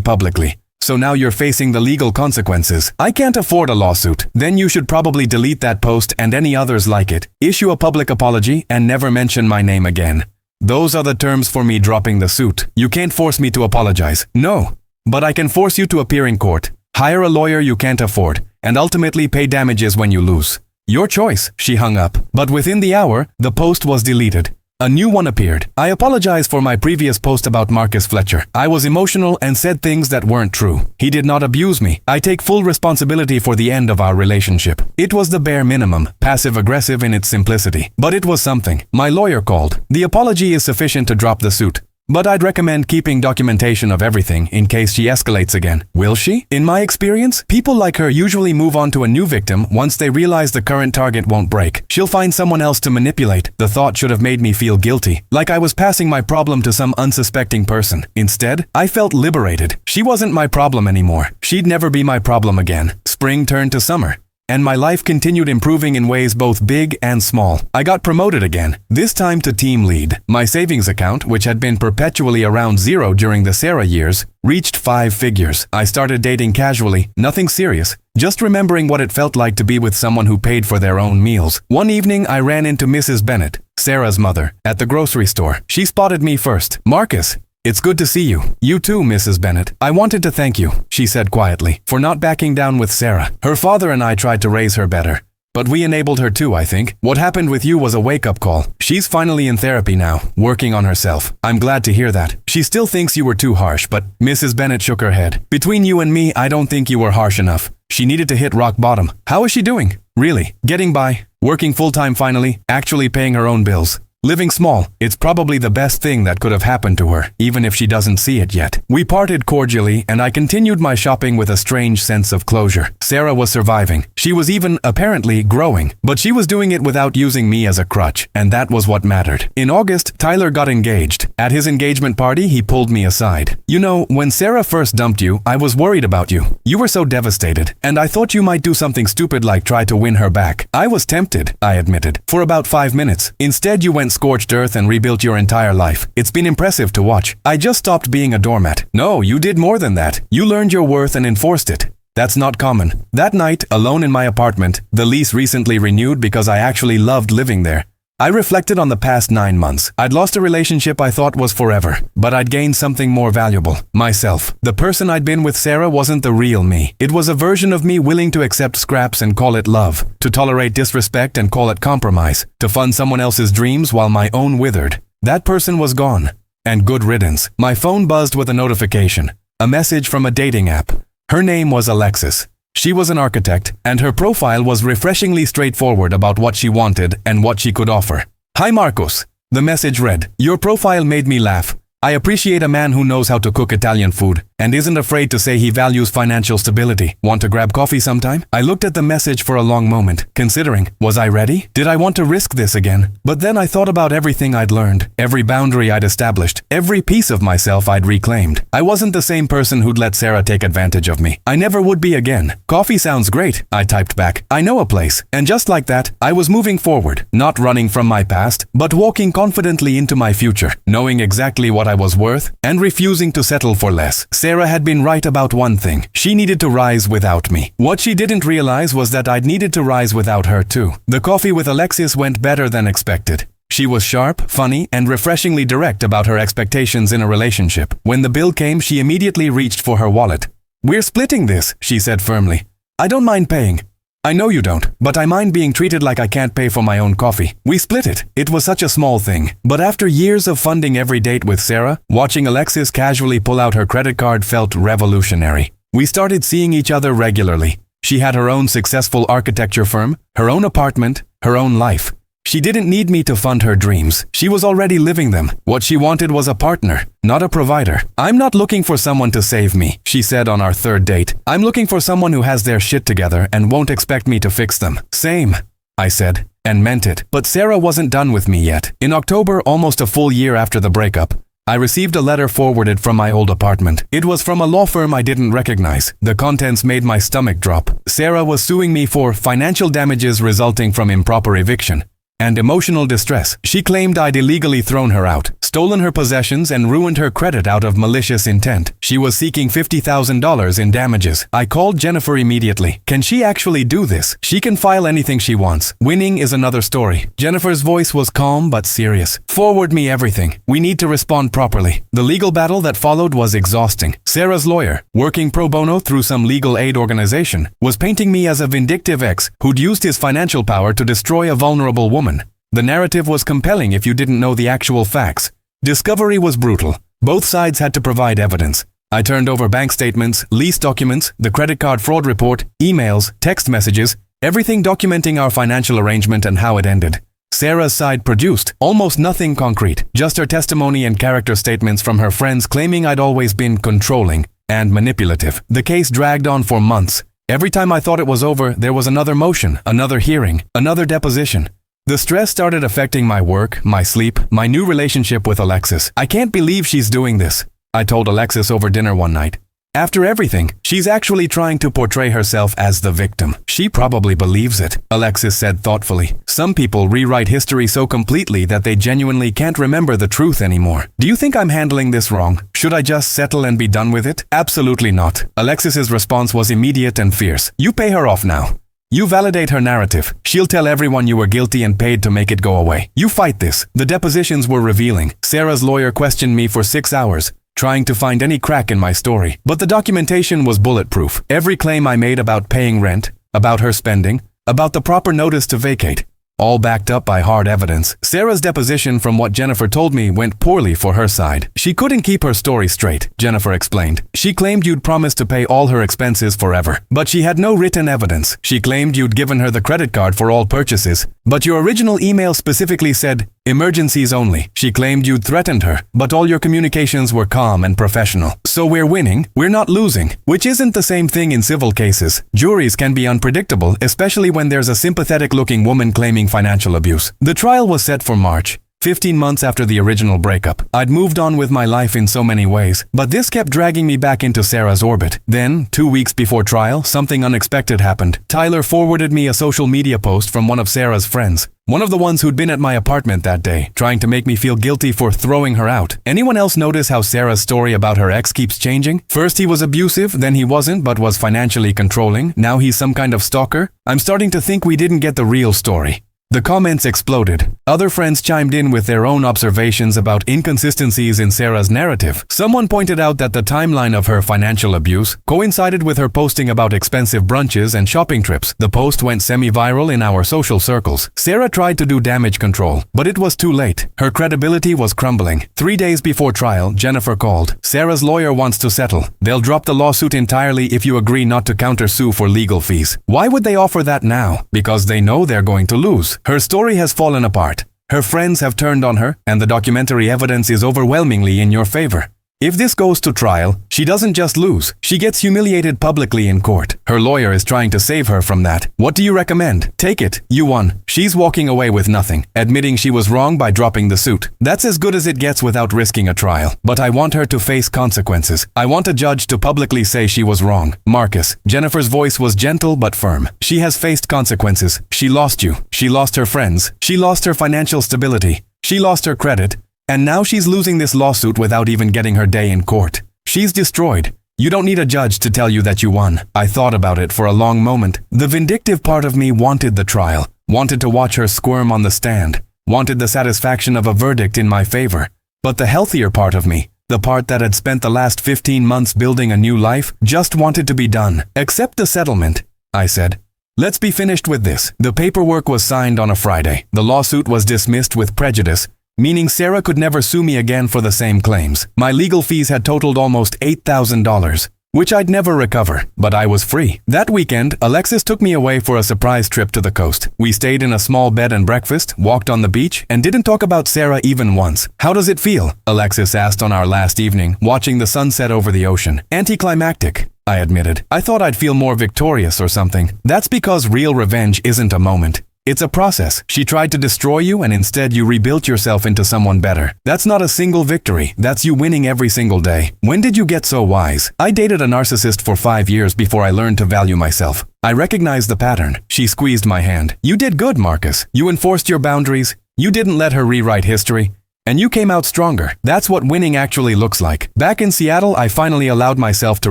publicly. So now you're facing the legal consequences. I can't afford a lawsuit." "Then you should probably delete that post and any others like it. Issue a public apology and never mention my name again. Those are the terms for me dropping the suit. You can't force me to apologize." "No, but I can force you to appear in court, hire a lawyer you can't afford, and ultimately pay damages when you lose. Your choice." She hung up. But within the hour, the post was deleted. A new one appeared. "I apologize for my previous post about Marcus Fletcher. I was emotional and said things that weren't true. He did not abuse me. I take full responsibility for the end of our relationship." It was the bare minimum, passive-aggressive in its simplicity. But it was something. My lawyer called. "The apology is sufficient to drop the suit, but I'd recommend keeping documentation of everything in case she escalates again." Will she? In my experience, people like her usually move on to a new victim once they realize the current target won't break. She'll find someone else to manipulate. The thought should have made me feel guilty, like I was passing my problem to some unsuspecting person. Instead, I felt liberated. She wasn't my problem anymore. She'd never be my problem again. Spring turned to summer, and my life continued improving in ways both big and small. I got promoted again, this time to team lead. My savings account, which had been perpetually around zero during the Sarah years, reached 5 figures. I started dating casually, nothing serious, just remembering what it felt like to be with someone who paid for their own meals. One evening, I ran into Mrs. Bennett, Sarah's mother, at the grocery store. She spotted me first. "Marcus, it's good to see you." "You too, Mrs. Bennett. I wanted to thank you," she said quietly, "for not backing down with Sarah. Her father and I tried to raise her better, but we enabled her too, I think. What happened with you was a wake-up call. She's finally in therapy now, working on herself. I'm glad to hear that. She still thinks you were too harsh, but..." Mrs. Bennett shook her head. "Between you and me, I don't think you were harsh enough. She needed to hit rock bottom." "How is she doing?" "Really? Getting by. Working full-time finally, actually paying her own bills. Living small. It's probably the best thing that could have happened to her, even if she doesn't see it yet." We parted cordially, and I continued my shopping with a strange sense of closure. Sarah was surviving. She was even, apparently, growing. But she was doing it without using me as a crutch, and that was what mattered. In August, Tyler got engaged. At his engagement party, he pulled me aside. "You know, when Sarah first dumped you, I was worried about you. You were so devastated, and I thought you might do something stupid like try to win her back. I was tempted," I admitted, "for about 5 minutes. Instead, you went scorched earth and rebuilt your entire life. It's been impressive to watch. I just stopped being a doormat." "No, you did more than that. You learned your worth and enforced it. That's not common." That night, alone in my apartment, the lease recently renewed because I actually loved living there, I reflected on the past 9 months. I'd lost a relationship I thought was forever, but I'd gained something more valuable. Myself. The person I'd been with Sarah wasn't the real me. It was a version of me willing to accept scraps and call it love, to tolerate disrespect and call it compromise, to fund someone else's dreams while my own withered. That person was gone. And good riddance. My phone buzzed with a notification. A message from a dating app. Her name was Alexis. She was an architect, and her profile was refreshingly straightforward about what she wanted and what she could offer. "Hi Marcos. The message read, "Your profile made me laugh. I appreciate a man who knows how to cook Italian food and isn't afraid to say he values financial stability. Want to grab coffee sometime?" I looked at the message for a long moment, considering, was I ready? Did I want to risk this again? But then I thought about everything I'd learned, every boundary I'd established, every piece of myself I'd reclaimed. I wasn't the same person who'd let Sarah take advantage of me. I never would be again. "Coffee sounds great," I typed back. "I know a place." And just like that, I was moving forward, not running from my past, but walking confidently into my future, knowing exactly what I was worth and refusing to settle for less. Sarah had been right about one thing. She needed to rise without me. What she didn't realize was that I'd needed to rise without her too. The coffee with Alexis went better than expected. She was sharp, funny, and refreshingly direct about her expectations in a relationship. When the bill came, she immediately reached for her wallet. "We're splitting this," she said firmly. "I don't mind paying." "I know you don't, but I mind being treated like I can't pay for my own coffee." We split it. It was such a small thing. But after years of funding every date with Sarah, watching Alexis casually pull out her credit card felt revolutionary. We started seeing each other regularly. She had her own successful architecture firm, her own apartment, her own life. She didn't need me to fund her dreams. She was already living them. What she wanted was a partner, not a provider. "I'm not looking for someone to save me," she said on our third date. "I'm looking for someone who has their shit together and won't expect me to fix them." "Same," I said, and meant it. But Sarah wasn't done with me yet. In October, almost a full year after the breakup, I received a letter forwarded from my old apartment. It was from a law firm I didn't recognize. The contents made my stomach drop. Sarah was suing me for financial damages resulting from improper eviction and emotional distress. She claimed I'd illegally thrown her out, stolen her possessions, and ruined her credit out of malicious intent. She was seeking $50,000 in damages. I called Jennifer immediately. "Can she actually do this? She can file anything she wants. Winning is another story." Jennifer's voice was calm but serious. "Forward me everything. We need to respond properly." The legal battle that followed was exhausting. Sarah's lawyer, working pro bono through some legal aid organization, was painting me as a vindictive ex who'd used his financial power to destroy a vulnerable woman. The narrative was compelling if you didn't know the actual facts. Discovery was brutal. Both sides had to provide evidence. I turned over bank statements, lease documents, the credit card fraud report, emails, text messages, everything documenting our financial arrangement and how it ended. Sarah's side produced almost nothing concrete, just her testimony and character statements from her friends claiming I'd always been controlling and manipulative. The case dragged on for months. Every time I thought it was over, there was another motion, another hearing, another deposition. The stress started affecting my work, my sleep, my new relationship with Alexis. "I can't believe she's doing this," I told Alexis over dinner one night. "After everything, she's actually trying to portray herself as the victim. She probably believes it," Alexis said thoughtfully. "Some people rewrite history so completely that they genuinely can't remember the truth anymore. Do you think I'm handling this wrong? Should I just settle and be done with it?" "Absolutely not." Alexis's response was immediate and fierce. "You pay her off now. You validate her narrative. She'll tell everyone you were guilty and paid to make it go away. You fight this." The depositions were revealing. Sarah's lawyer questioned me for 6 hours, trying to find any crack in my story. But the documentation was bulletproof. Every claim I made about paying rent, about her spending, about the proper notice to vacate, all backed up by hard evidence. Sarah's deposition, from what Jennifer told me, went poorly for her side. "She couldn't keep her story straight," Jennifer explained. "She claimed you'd promised to pay all her expenses forever, but she had no written evidence. She claimed you'd given her the credit card for all purchases, but your original email specifically said, 'Emergencies only.' She claimed you'd threatened her, but all your communications were calm and professional. So we're winning, we're not losing," which isn't the same thing in civil cases. Juries can be unpredictable, especially when there's a sympathetic-looking woman claiming financial abuse. The trial was set for March, 15 months after the original breakup. I'd moved on with my life in so many ways, but this kept dragging me back into Sarah's orbit. Then, 2 weeks before trial, something unexpected happened. Tyler forwarded me a social media post from one of Sarah's friends, one of the ones who'd been at my apartment that day, trying to make me feel guilty for throwing her out. "Anyone else notice how Sarah's story about her ex keeps changing? First he was abusive, then he wasn't but was financially controlling, now he's some kind of stalker? I'm starting to think we didn't get the real story." The comments exploded. Other friends chimed in with their own observations about inconsistencies in Sarah's narrative. Someone pointed out that the timeline of her financial abuse coincided with her posting about expensive brunches and shopping trips. The post went semi-viral in our social circles. Sarah tried to do damage control, but it was too late. Her credibility was crumbling. 3 days before trial, Jennifer called. "Sarah's lawyer wants to settle. They'll drop the lawsuit entirely if you agree not to countersue for legal fees." Why would they offer that now? Because they know they're going to lose. Her story has fallen apart. Her friends have turned on her, and the documentary evidence is overwhelmingly in your favor. If this goes to trial, she doesn't just lose, she gets humiliated publicly in court. Her lawyer is trying to save her from that. What do you recommend? Take it. You won. She's walking away with nothing, admitting she was wrong by dropping the suit. That's as good as it gets without risking a trial. But I want her to face consequences. I want a judge to publicly say she was wrong. Marcus, Jennifer's voice was gentle but firm. She has faced consequences. She lost you. She lost her friends. She lost her financial stability. She lost her credit. And now she's losing this lawsuit without even getting her day in court. She's destroyed. You don't need a judge to tell you that you won. I thought about it for a long moment. The vindictive part of me wanted the trial, wanted to watch her squirm on the stand, wanted the satisfaction of a verdict in my favor. But the healthier part of me, the part that had spent the last 15 months building a new life, just wanted to be done. Accept the settlement, I said. Let's be finished with this. The paperwork was signed on a Friday. The lawsuit was dismissed with prejudice, meaning Sarah could never sue me again for the same claims. My legal fees had totaled almost $8,000, which I'd never recover, but I was free. That weekend, Alexis took me away for a surprise trip to the coast. We stayed in a small bed and breakfast, walked on the beach, and didn't talk about Sarah even once. How does it feel? Alexis asked on our last evening, watching the sunset over the ocean. Anticlimactic, I admitted. I thought I'd feel more victorious or something. That's because real revenge isn't a moment. It's a process. She tried to destroy you and instead you rebuilt yourself into someone better. That's not a single victory. That's you winning every single day. When did you get so wise? I dated a narcissist for 5 years before I learned to value myself. I recognized the pattern. She squeezed my hand. You did good, Marcus. You enforced your boundaries. You didn't let her rewrite history. And you came out stronger. That's what winning actually looks like. Back in Seattle, I finally allowed myself to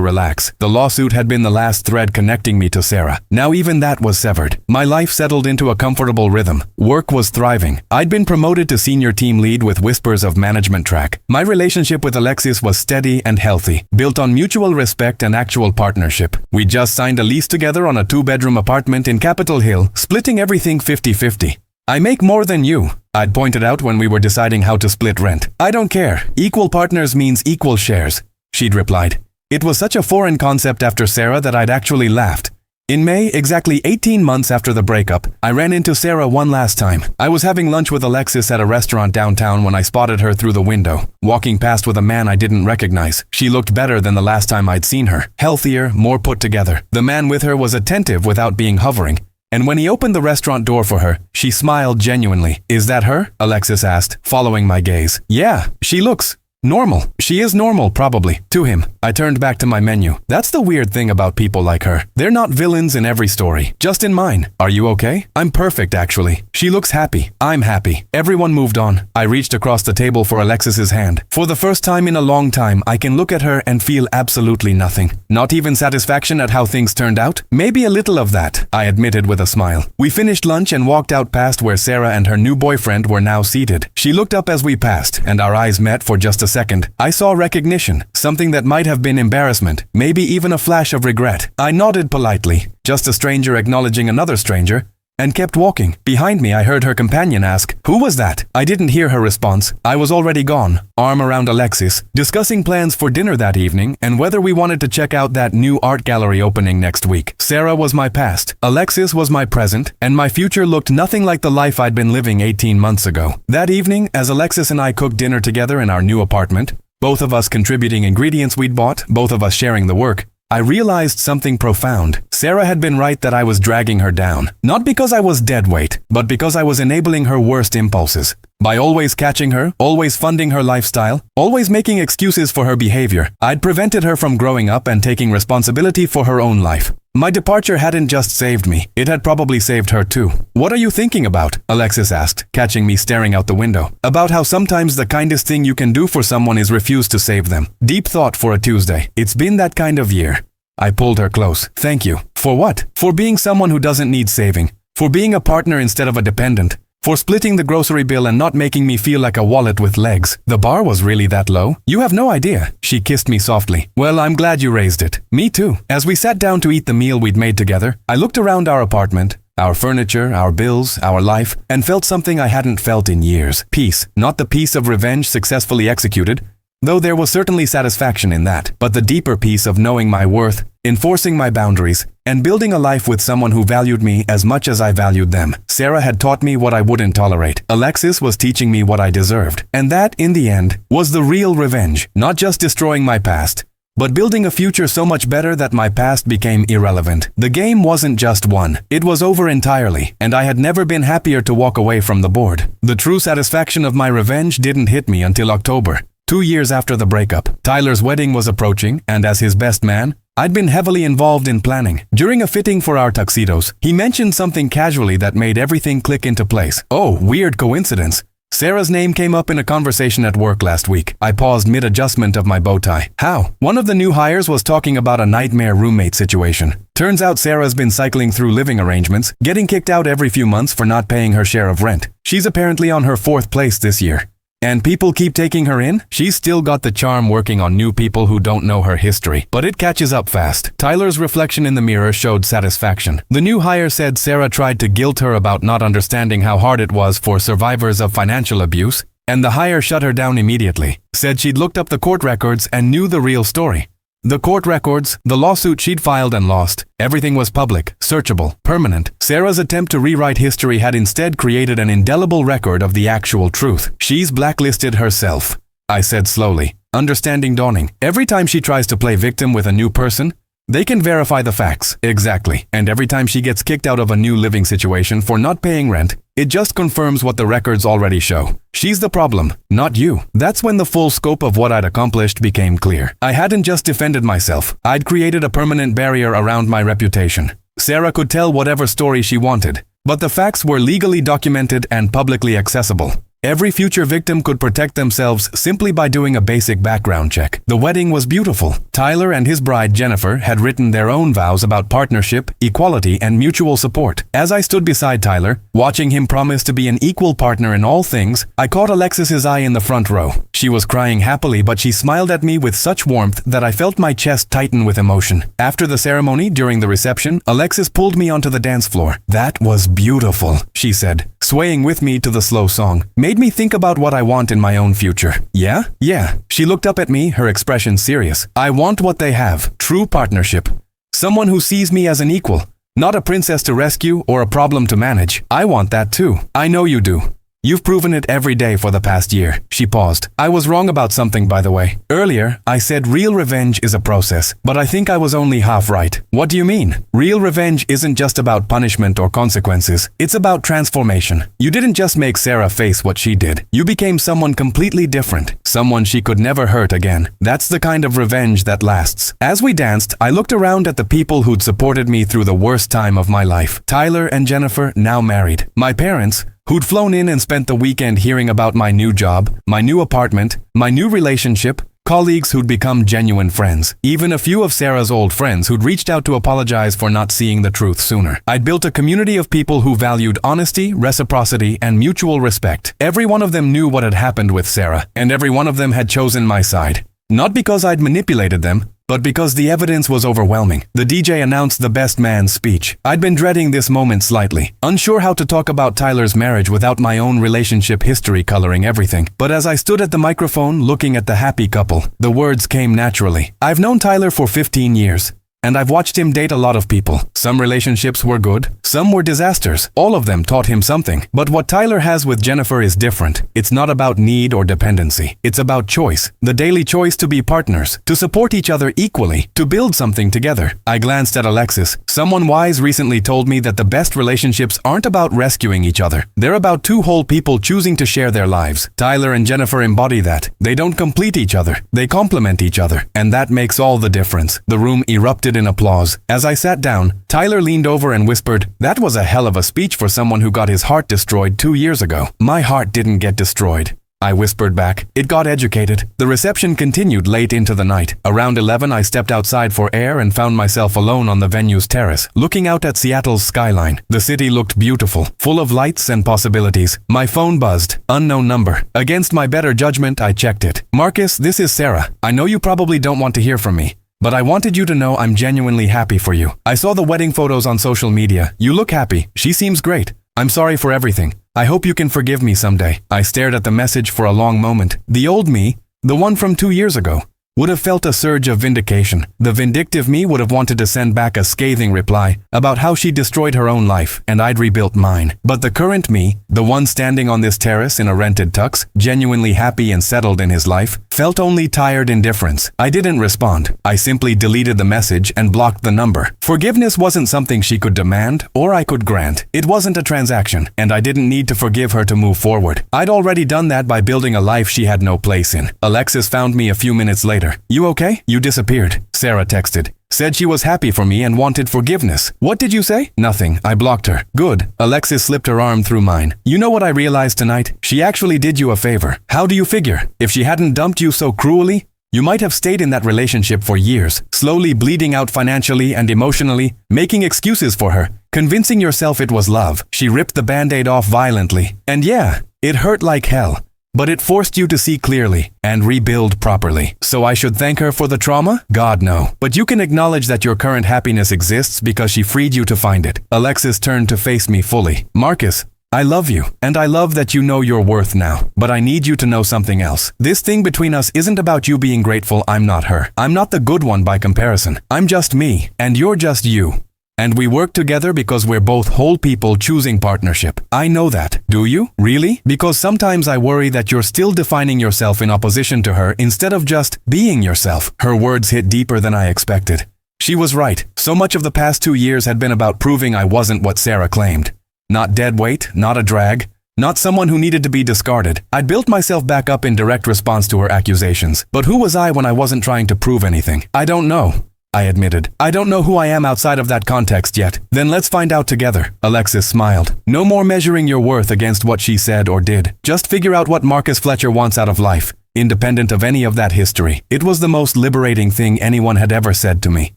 relax. The lawsuit had been the last thread connecting me to Sarah. Now even that was severed. My life settled into a comfortable rhythm. Work was thriving. I'd been promoted to senior team lead with whispers of management track. My relationship with Alexis was steady and healthy, built on mutual respect and actual partnership. We just signed a lease together on a 2-bedroom apartment in Capitol Hill, splitting everything 50-50. I make more than you, I'd pointed out when we were deciding how to split rent. I don't care. Equal partners means equal shares, she'd replied. It was such a foreign concept after Sarah that I'd actually laughed. In May, exactly 18 months after the breakup, I ran into Sarah one last time. I was having lunch with Alexis at a restaurant downtown when I spotted her through the window, walking past with a man I didn't recognize. She looked better than the last time I'd seen her. Healthier, more put together. The man with her was attentive without being hovering. And when he opened the restaurant door for her, she smiled genuinely. Is that her? Alexis asked, following my gaze. Yeah, she looks normal. She is normal, probably. To him, I turned back to my menu. That's the weird thing about people like her. They're not villains in every story, just in mine. Are you okay? I'm perfect, actually. She looks happy. I'm happy. Everyone moved on. I reached across the table for Alexis's hand. For the first time in a long time, I can look at her and feel absolutely nothing. Not even satisfaction at how things turned out? Maybe a little of that, I admitted with a smile. We finished lunch and walked out past where Sarah and her new boyfriend were now seated. She looked up as we passed, and our eyes met for just a second. I saw recognition, something that might have been embarrassment, maybe even a flash of regret. I nodded politely, just a stranger acknowledging another stranger, and kept walking. Behind me, I heard her companion ask, "Who was that?" I didn't hear her response. I was already gone, arm around Alexis, discussing plans for dinner that evening and whether we wanted to check out that new art gallery opening next week. Sarah was my past, Alexis was my present, and my future looked nothing like the life I'd been living 18 months ago. That evening, as Alexis and I cooked dinner together in our new apartment, both of us contributing ingredients we'd bought, both of us sharing the work, I realized something profound. Sarah had been right that I was dragging her down. Not because I was dead weight, but because I was enabling her worst impulses. By always catching her, always funding her lifestyle, always making excuses for her behavior, I'd prevented her from growing up and taking responsibility for her own life. My departure hadn't just saved me, it had probably saved her too. "What are you thinking about?" Alexis asked, catching me staring out the window. "About how sometimes the kindest thing you can do for someone is refuse to save them." Deep thought for a Tuesday. It's been that kind of year. I pulled her close. "Thank you." "For what?" "For being someone who doesn't need saving. For being a partner instead of a dependent. For splitting the grocery bill and not making me feel like a wallet with legs. The bar was really that low? You have no idea." She kissed me softly. "Well, I'm glad you raised it." Me too. As we sat down to eat the meal we'd made together, I looked around our apartment, our furniture, our bills, our life, and felt something I hadn't felt in years. Peace. Not the peace of revenge successfully executed, though there was certainly satisfaction in that, but the deeper peace of knowing my worth, enforcing my boundaries, and building a life with someone who valued me as much as I valued them. Sarah had taught me what I wouldn't tolerate. Alexis was teaching me what I deserved. And that, in the end, was the real revenge. Not just destroying my past, but building a future so much better that my past became irrelevant. The game wasn't just won. It was over entirely, and I had never been happier to walk away from the board. The true satisfaction of my revenge didn't hit me until October, 2 years after the breakup. Tyler's wedding was approaching, and as his best man, I'd been heavily involved in planning. During a fitting for our tuxedos, he mentioned something casually that made everything click into place. Oh, weird coincidence. Sarah's name came up in a conversation at work last week. I paused mid-adjustment of my bow tie. How? One of the new hires was talking about a nightmare roommate situation. Turns out Sarah's been cycling through living arrangements, getting kicked out every few months for not paying her share of rent. She's apparently on her 4th place this year. And people keep taking her in? She's still got the charm working on new people who don't know her history. But it catches up fast. Tyler's reflection in the mirror showed satisfaction. The new hire said Sarah tried to guilt her about not understanding how hard it was for survivors of financial abuse, and the hire shut her down immediately. Said she'd looked up the court records and knew the real story. The court records, the lawsuit she'd filed and lost, everything was public, searchable, permanent. Sarah's attempt to rewrite history had instead created an indelible record of the actual truth. She's blacklisted herself, I said slowly, understanding dawning. Every time she tries to play victim with a new person, they can verify the facts. Exactly. And every time she gets kicked out of a new living situation for not paying rent, it just confirms what the records already show. She's the problem, not you. That's when the full scope of what I'd accomplished became clear. I hadn't just defended myself. I'd created a permanent barrier around my reputation. Sarah could tell whatever story she wanted, but the facts were legally documented and publicly accessible. Every future victim could protect themselves simply by doing a basic background check. The wedding was beautiful. Tyler and his bride, Jennifer, had written their own vows about partnership, equality, and mutual support. As I stood beside Tyler, watching him promise to be an equal partner in all things, I caught Alexis's eye in the front row. She was crying happily, but she smiled at me with such warmth that I felt my chest tighten with emotion. After the ceremony, during the reception, Alexis pulled me onto the dance floor. "That was beautiful," she said, swaying with me to the slow song. Made me think about what I want in my own future. Yeah? Yeah. She looked up at me, her expression serious. I want what they have. True partnership. Someone who sees me as an equal, not a princess to rescue or a problem to manage. I want that too. I know you do. You've proven it every day for the past year. She paused. I was wrong about something, by the way. Earlier, I said real revenge is a process, but I think I was only half right. What do you mean? Real revenge isn't just about punishment or consequences. It's about transformation. You didn't just make Sarah face what she did. You became someone completely different. Someone she could never hurt again. That's the kind of revenge that lasts. As we danced, I looked around at the people who'd supported me through the worst time of my life. Tyler and Jennifer, now married. My parents, who'd flown in and spent the weekend hearing about my new job, my new apartment, my new relationship, colleagues who'd become genuine friends, even a few of Sarah's old friends who'd reached out to apologize for not seeing the truth sooner. I'd built a community of people who valued honesty, reciprocity, and mutual respect. Every one of them knew what had happened with Sarah, and every one of them had chosen my side. Not because I'd manipulated them, but because the evidence was overwhelming. The DJ announced the best man's speech. I'd been dreading this moment slightly, unsure how to talk about Tyler's marriage without my own relationship history coloring everything. But as I stood at the microphone looking at the happy couple, the words came naturally. I've known Tyler for 15 years. And I've watched him date a lot of people. Some relationships were good, some were disasters. All of them taught him something. But what Tyler has with Jennifer is different. It's not about need or dependency. It's about choice. The daily choice to be partners, to support each other equally, to build something together. I glanced at Alexis. Someone wise recently told me that the best relationships aren't about rescuing each other. They're about two whole people choosing to share their lives. Tyler and Jennifer embody that. They don't complete each other. They complement each other. And that makes all the difference. The room erupted in applause. As I sat down, Tyler leaned over and whispered, "That was a hell of a speech for someone who got his heart destroyed 2 years ago." "My heart didn't get destroyed," I whispered back. "It got educated." The reception continued late into the night. Around 11, I stepped outside for air and found myself alone on the venue's terrace, looking out at Seattle's skyline. The city looked beautiful, full of lights and possibilities. My phone buzzed. Unknown number. Against my better judgment, I checked it. "Marcus, this is Sarah. I know you probably don't want to hear from me, but I wanted you to know I'm genuinely happy for you. I saw the wedding photos on social media. You look happy. She seems great. I'm sorry for everything. I hope you can forgive me someday." I stared at the message for a long moment. The old me, the one from 2 years ago, would have felt a surge of vindication. The vindictive me would have wanted to send back a scathing reply about how she destroyed her own life and I'd rebuilt mine. But the current me, the one standing on this terrace in a rented tux, genuinely happy and settled in his life, felt only tired indifference. I didn't respond. I simply deleted the message and blocked the number. Forgiveness wasn't something she could demand or I could grant. It wasn't a transaction, and I didn't need to forgive her to move forward. I'd already done that by building a life she had no place in. Alexis found me a few minutes later. You okay? You disappeared. Sarah texted. Said she was happy for me and wanted forgiveness. What did you say? Nothing. I blocked her. Good. Alexis slipped her arm through mine. You know what I realized tonight? She actually did you a favor. How do you figure? If she hadn't dumped you so cruelly, you might have stayed in that relationship for years, slowly bleeding out financially and emotionally, making excuses for her, convincing yourself it was love. She ripped the band-aid off violently. And yeah, it hurt like hell. But it forced you to see clearly and rebuild properly. So I should thank her for the trauma? God, no. But you can acknowledge that your current happiness exists because she freed you to find it. Alexis turned to face me fully. Marcus, I love you, and I love that you know your worth now. But I need you to know something else. This thing between us isn't about you being grateful I'm not her. I'm not the good one by comparison. I'm just me, and you're just you. And we work together because we're both whole people choosing partnership. I know that. Do you? Really? Because sometimes I worry that you're still defining yourself in opposition to her instead of just being yourself. Her words hit deeper than I expected. She was right. So much of the past 2 years had been about proving I wasn't what Sarah claimed. Not dead weight, not a drag, not someone who needed to be discarded. I'd built myself back up in direct response to her accusations. But who was I when I wasn't trying to prove anything? I don't know, I admitted. I don't know who I am outside of that context yet. Then let's find out together. Alexis smiled. No more measuring your worth against what she said or did. Just figure out what Marcus Fletcher wants out of life, independent of any of that history. It was the most liberating thing anyone had ever said to me.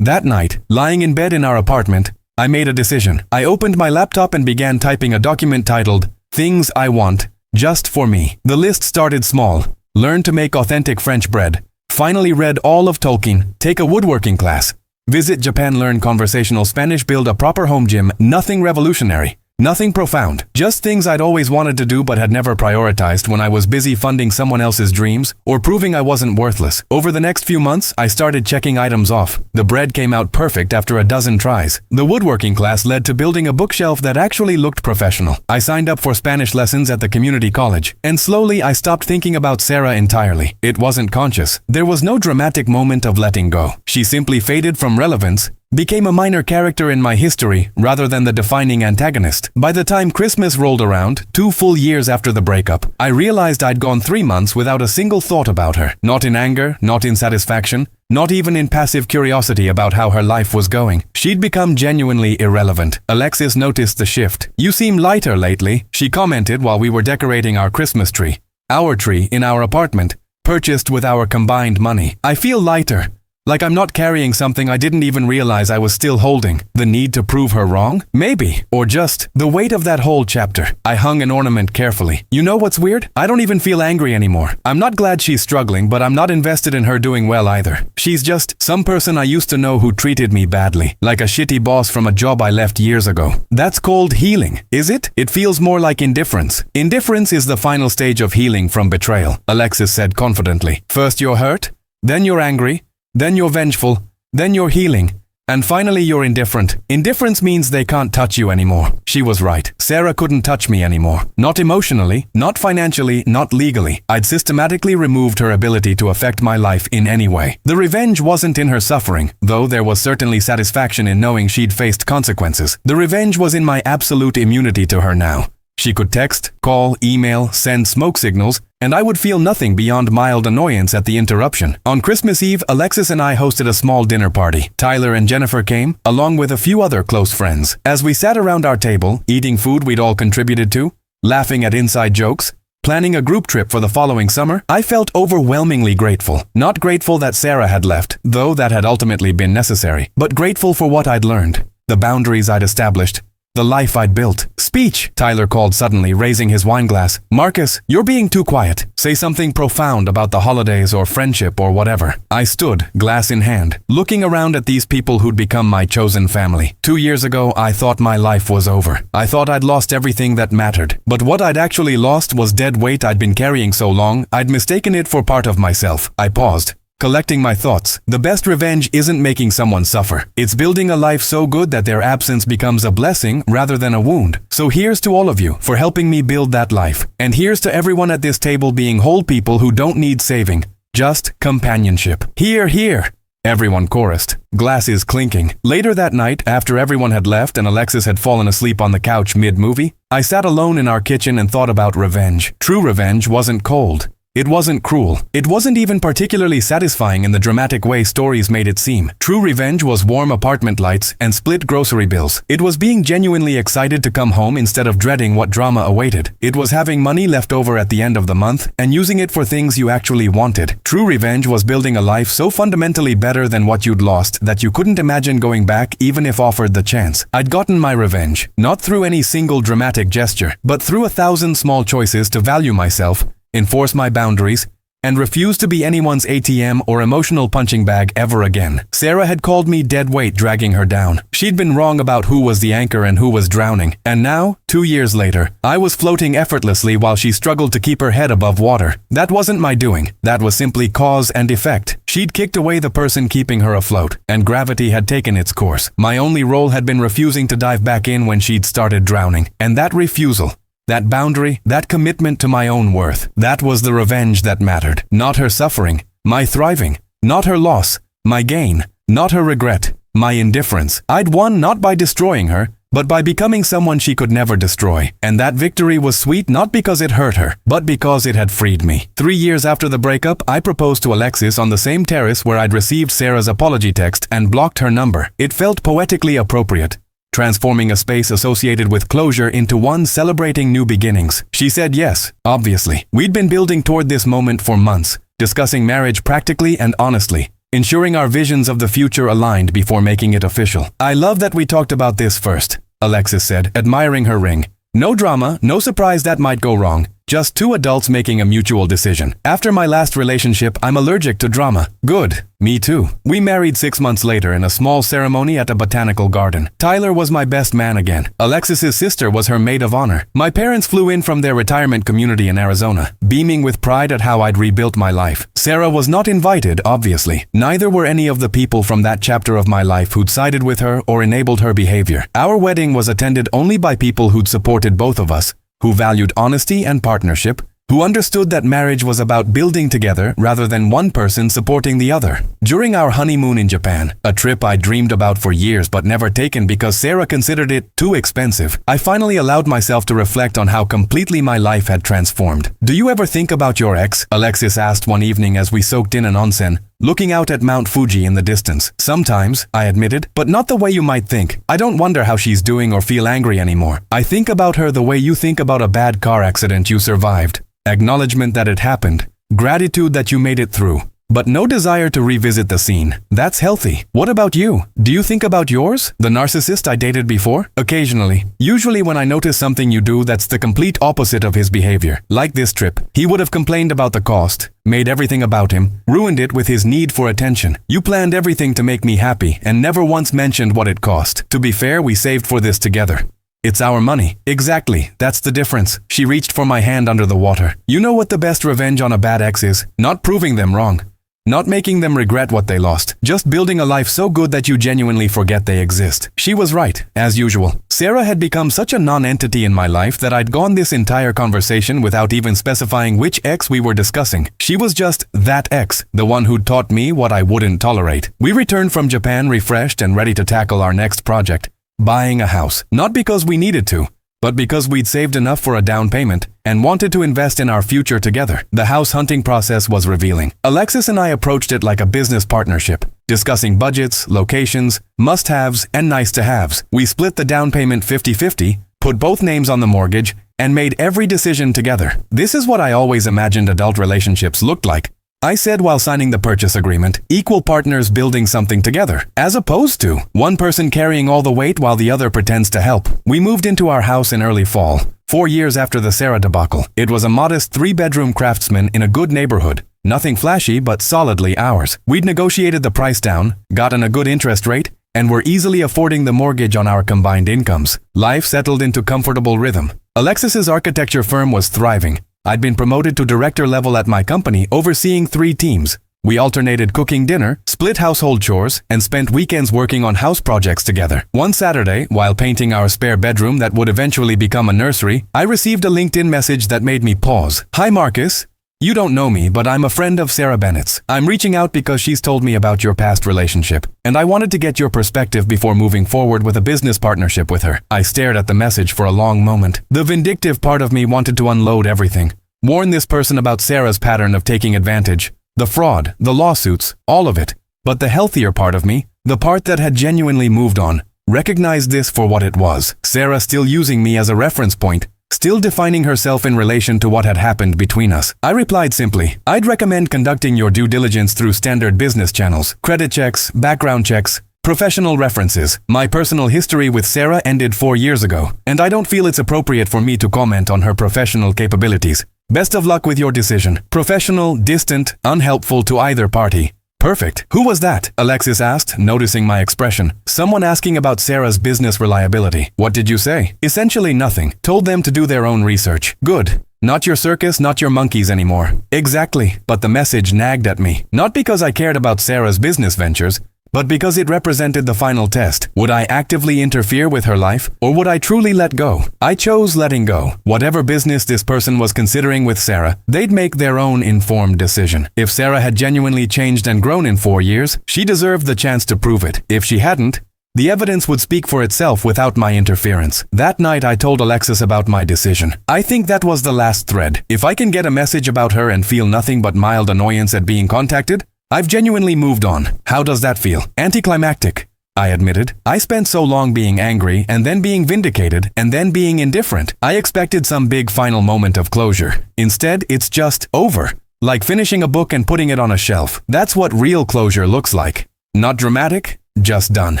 That night, lying in bed in our apartment, I made a decision. I opened my laptop and began typing a document titled, Things I Want, Just for Me. The list started small. Learn to make authentic French bread. Finally read all of Tolkien. Take a woodworking class. Visit Japan, learn conversational Spanish, build a proper home gym. Nothing revolutionary. Nothing profound. Just things I'd always wanted to do but had never prioritized when I was busy funding someone else's dreams or proving I wasn't worthless. Over the next few months, I started checking items off. The bread came out perfect after a dozen tries. The woodworking class led to building a bookshelf that actually looked professional. I signed up for Spanish lessons at the community college. And slowly, I stopped thinking about Sarah entirely. It wasn't conscious. There was no dramatic moment of letting go. She simply faded from relevance, became a minor character in my history rather than the defining antagonist. By the time Christmas rolled around, 2 full years after the breakup, I realized I'd gone 3 months without a single thought about her. Not in anger, not in satisfaction, not even in passive curiosity about how her life was going. She'd become genuinely irrelevant. Alexis noticed the shift. You seem lighter lately, she commented while we were decorating our Christmas tree. Our tree in our apartment, purchased with our combined money. I feel lighter. Like I'm not carrying something I didn't even realize I was still holding. The need to prove her wrong? Maybe. Or just the weight of that whole chapter. I hung an ornament carefully. You know what's weird? I don't even feel angry anymore. I'm not glad she's struggling, but I'm not invested in her doing well either. She's just some person I used to know who treated me badly, like a shitty boss from a job I left years ago. That's called healing, is it? It feels more like indifference. Indifference is the final stage of healing from betrayal, Alexis said confidently. First you're hurt, then you're angry, then you're vengeful, then you're healing, and finally you're indifferent. Indifference means they can't touch you anymore. She was right. Sarah couldn't touch me anymore. Not emotionally, not financially, not legally. I'd systematically removed her ability to affect my life in any way. The revenge wasn't in her suffering, though there was certainly satisfaction in knowing she'd faced consequences. The revenge was in my absolute immunity to her now. She could text, call, email, send smoke signals, and I would feel nothing beyond mild annoyance at the interruption. On Christmas Eve, Alexis and I hosted a small dinner party. Tyler and Jennifer came, along with a few other close friends. As we sat around our table, eating food we'd all contributed to, laughing at inside jokes, planning a group trip for the following summer, I felt overwhelmingly grateful. Not grateful that Sarah had left, though that had ultimately been necessary, but grateful for what I'd learned, the boundaries I'd established, the life I'd built. Speech, Tyler called suddenly, raising his wine glass. Marcus, you're being too quiet. Say something profound about the holidays or friendship or whatever. I stood, glass in hand, looking around at these people who'd become my chosen family. 2 years ago, I thought my life was over. I thought I'd lost everything that mattered. But what I'd actually lost was dead weight I'd been carrying so long, I'd mistaken it for part of myself. I paused. Collecting my thoughts. The best revenge isn't making someone suffer. It's building a life so good that their absence becomes a blessing rather than a wound. So here's to all of you for helping me build that life. And here's to everyone at this table being whole people who don't need saving, just companionship. Hear, hear. Everyone chorused, glasses clinking. Later that night, after everyone had left and Alexis had fallen asleep on the couch mid-movie, I sat alone in our kitchen and thought about revenge. True revenge wasn't cold. It wasn't cruel. It wasn't even particularly satisfying in the dramatic way stories made it seem. True revenge was warm apartment lights and split grocery bills. It was being genuinely excited to come home instead of dreading what drama awaited. It was having money left over at the end of the month and using it for things you actually wanted. True revenge was building a life so fundamentally better than what you'd lost that you couldn't imagine going back even if offered the chance. I'd gotten my revenge, not through any single dramatic gesture, but through 1,000 small choices to value myself, enforce my boundaries, and refuse to be anyone's ATM or emotional punching bag ever again. Sarah had called me dead weight dragging her down. She'd been wrong about who was the anchor and who was drowning. And now, 2 years later, I was floating effortlessly while she struggled to keep her head above water. That wasn't my doing. That was simply cause and effect. She'd kicked away the person keeping her afloat, and gravity had taken its course. My only role had been refusing to dive back in when she'd started drowning. And that refusal, that boundary, that commitment to my own worth, that was the revenge that mattered. Not her suffering, my thriving. Not her loss, my gain. Not her regret, my indifference. I'd won not by destroying her, but by becoming someone she could never destroy. And that victory was sweet not because it hurt her, but because it had freed me. 3 years after the breakup, I proposed to Alexis on the same terrace where I'd received Sarah's apology text and blocked her number. It felt poetically appropriate, transforming a space associated with closure into one celebrating new beginnings. She said yes, obviously. We'd been building toward this moment for months, discussing marriage practically and honestly, ensuring our visions of the future aligned before making it official. I love that we talked about this first, Alexis said, admiring her ring. No drama, no surprise that might go wrong. Just two adults making a mutual decision. After my last relationship, I'm allergic to drama. Good. Me too. We married 6 months later in a small ceremony at a botanical garden. Tyler was my best man again. Alexis's sister was her maid of honor. My parents flew in from their retirement community in Arizona, beaming with pride at how I'd rebuilt my life. Sarah was not invited, obviously. Neither were any of the people from that chapter of my life who'd sided with her or enabled her behavior. Our wedding was attended only by people who'd supported both of us, who valued honesty and partnership, who understood that marriage was about building together rather than one person supporting the other. During our honeymoon in Japan, a trip I dreamed about for years but never taken because Sarah considered it too expensive, I finally allowed myself to reflect on how completely my life had transformed. Do you ever think about your ex? Alexis asked one evening as we soaked in an onsen, looking out at Mount Fuji in the distance. Sometimes, I admitted, but not the way you might think. I don't wonder how she's doing or feel angry anymore. I think about her the way you think about a bad car accident you survived. Acknowledgement that it happened, gratitude that you made it through, but no desire to revisit the scene. That's healthy. What about you? Do you think about yours? The narcissist I dated before? Occasionally. Usually when I notice something you do that's the complete opposite of his behavior. Like this trip. He would have complained about the cost, made everything about him, ruined it with his need for attention. You planned everything to make me happy and never once mentioned what it cost. To be fair, we saved for this together. It's our money. Exactly. That's the difference. She reached for my hand under the water. You know what the best revenge on a bad ex is? Not proving them wrong. Not making them regret what they lost. Just building a life so good that you genuinely forget they exist. She was right, as usual. Sarah had become such a non-entity in my life that I'd gone this entire conversation without even specifying which ex we were discussing. She was just that ex, the one who'd taught me what I wouldn't tolerate. We returned from Japan refreshed and ready to tackle our next project. Buying a house. Not because we needed to, but because we'd saved enough for a down payment and wanted to invest in our future together. The house hunting process was revealing. Alexis and I approached it like a business partnership, discussing budgets, locations, must-haves, and nice-to-haves. We split the down payment 50-50, put both names on the mortgage, and made every decision together. This is what I always imagined adult relationships looked like. I said while signing the purchase agreement, equal partners building something together, as opposed to one person carrying all the weight while the other pretends to help. We moved into our house in early fall, 4 years after the Sarah debacle. It was a modest 3-bedroom Craftsman in a good neighborhood. Nothing flashy, but solidly ours. We'd negotiated the price down, gotten a good interest rate, and were easily affording the mortgage on our combined incomes. Life settled into comfortable rhythm. Alexis's architecture firm was thriving. I'd been promoted to director level at my company, overseeing 3 teams, We alternated cooking dinner, split household chores, and spent weekends working on house projects together. One Saturday, while painting our spare bedroom that would eventually become a nursery, I received a LinkedIn message that made me pause. "Hi Marcus. You don't know me, but I'm a friend of Sarah Bennett's. I'm reaching out because she's told me about your past relationship, and I wanted to get your perspective before moving forward with a business partnership with her." I stared at the message for a long moment. The vindictive part of me wanted to unload everything. Warn this person about Sarah's pattern of taking advantage. The fraud, the lawsuits, all of it. But the healthier part of me, the part that had genuinely moved on, recognized this for what it was. Sarah still using me as a reference point, still defining herself in relation to what had happened between us. I replied simply, "I'd recommend conducting your due diligence through standard business channels, credit checks, background checks, professional references. My personal history with Sarah ended 4 years ago, and I don't feel it's appropriate for me to comment on her professional capabilities. Best of luck with your decision." Professional, distant, unhelpful to either party. Perfect. Who was that? Alexis asked, noticing my expression. Someone asking about Sarah's business reliability. What did you say? Essentially nothing. Told them to do their own research. Good. Not your circus, not your monkeys anymore. Exactly. But the message nagged at me. Not because I cared about Sarah's business ventures, but because it represented the final test. Would I actively interfere with her life, or would I truly let go? I chose letting go. Whatever business this person was considering with Sarah, they'd make their own informed decision. If Sarah had genuinely changed and grown in 4 years, she deserved the chance to prove it. If she hadn't, the evidence would speak for itself without my interference. That night I told Alexis about my decision. I think that was the last thread. If I can get a message about her and feel nothing but mild annoyance at being contacted, I've genuinely moved on. How does that feel? Anticlimactic, I admitted. I spent so long being angry, and then being vindicated, and then being indifferent. I expected some big final moment of closure. Instead, it's just over. Like finishing a book and putting it on a shelf. That's what real closure looks like. Not dramatic, just done.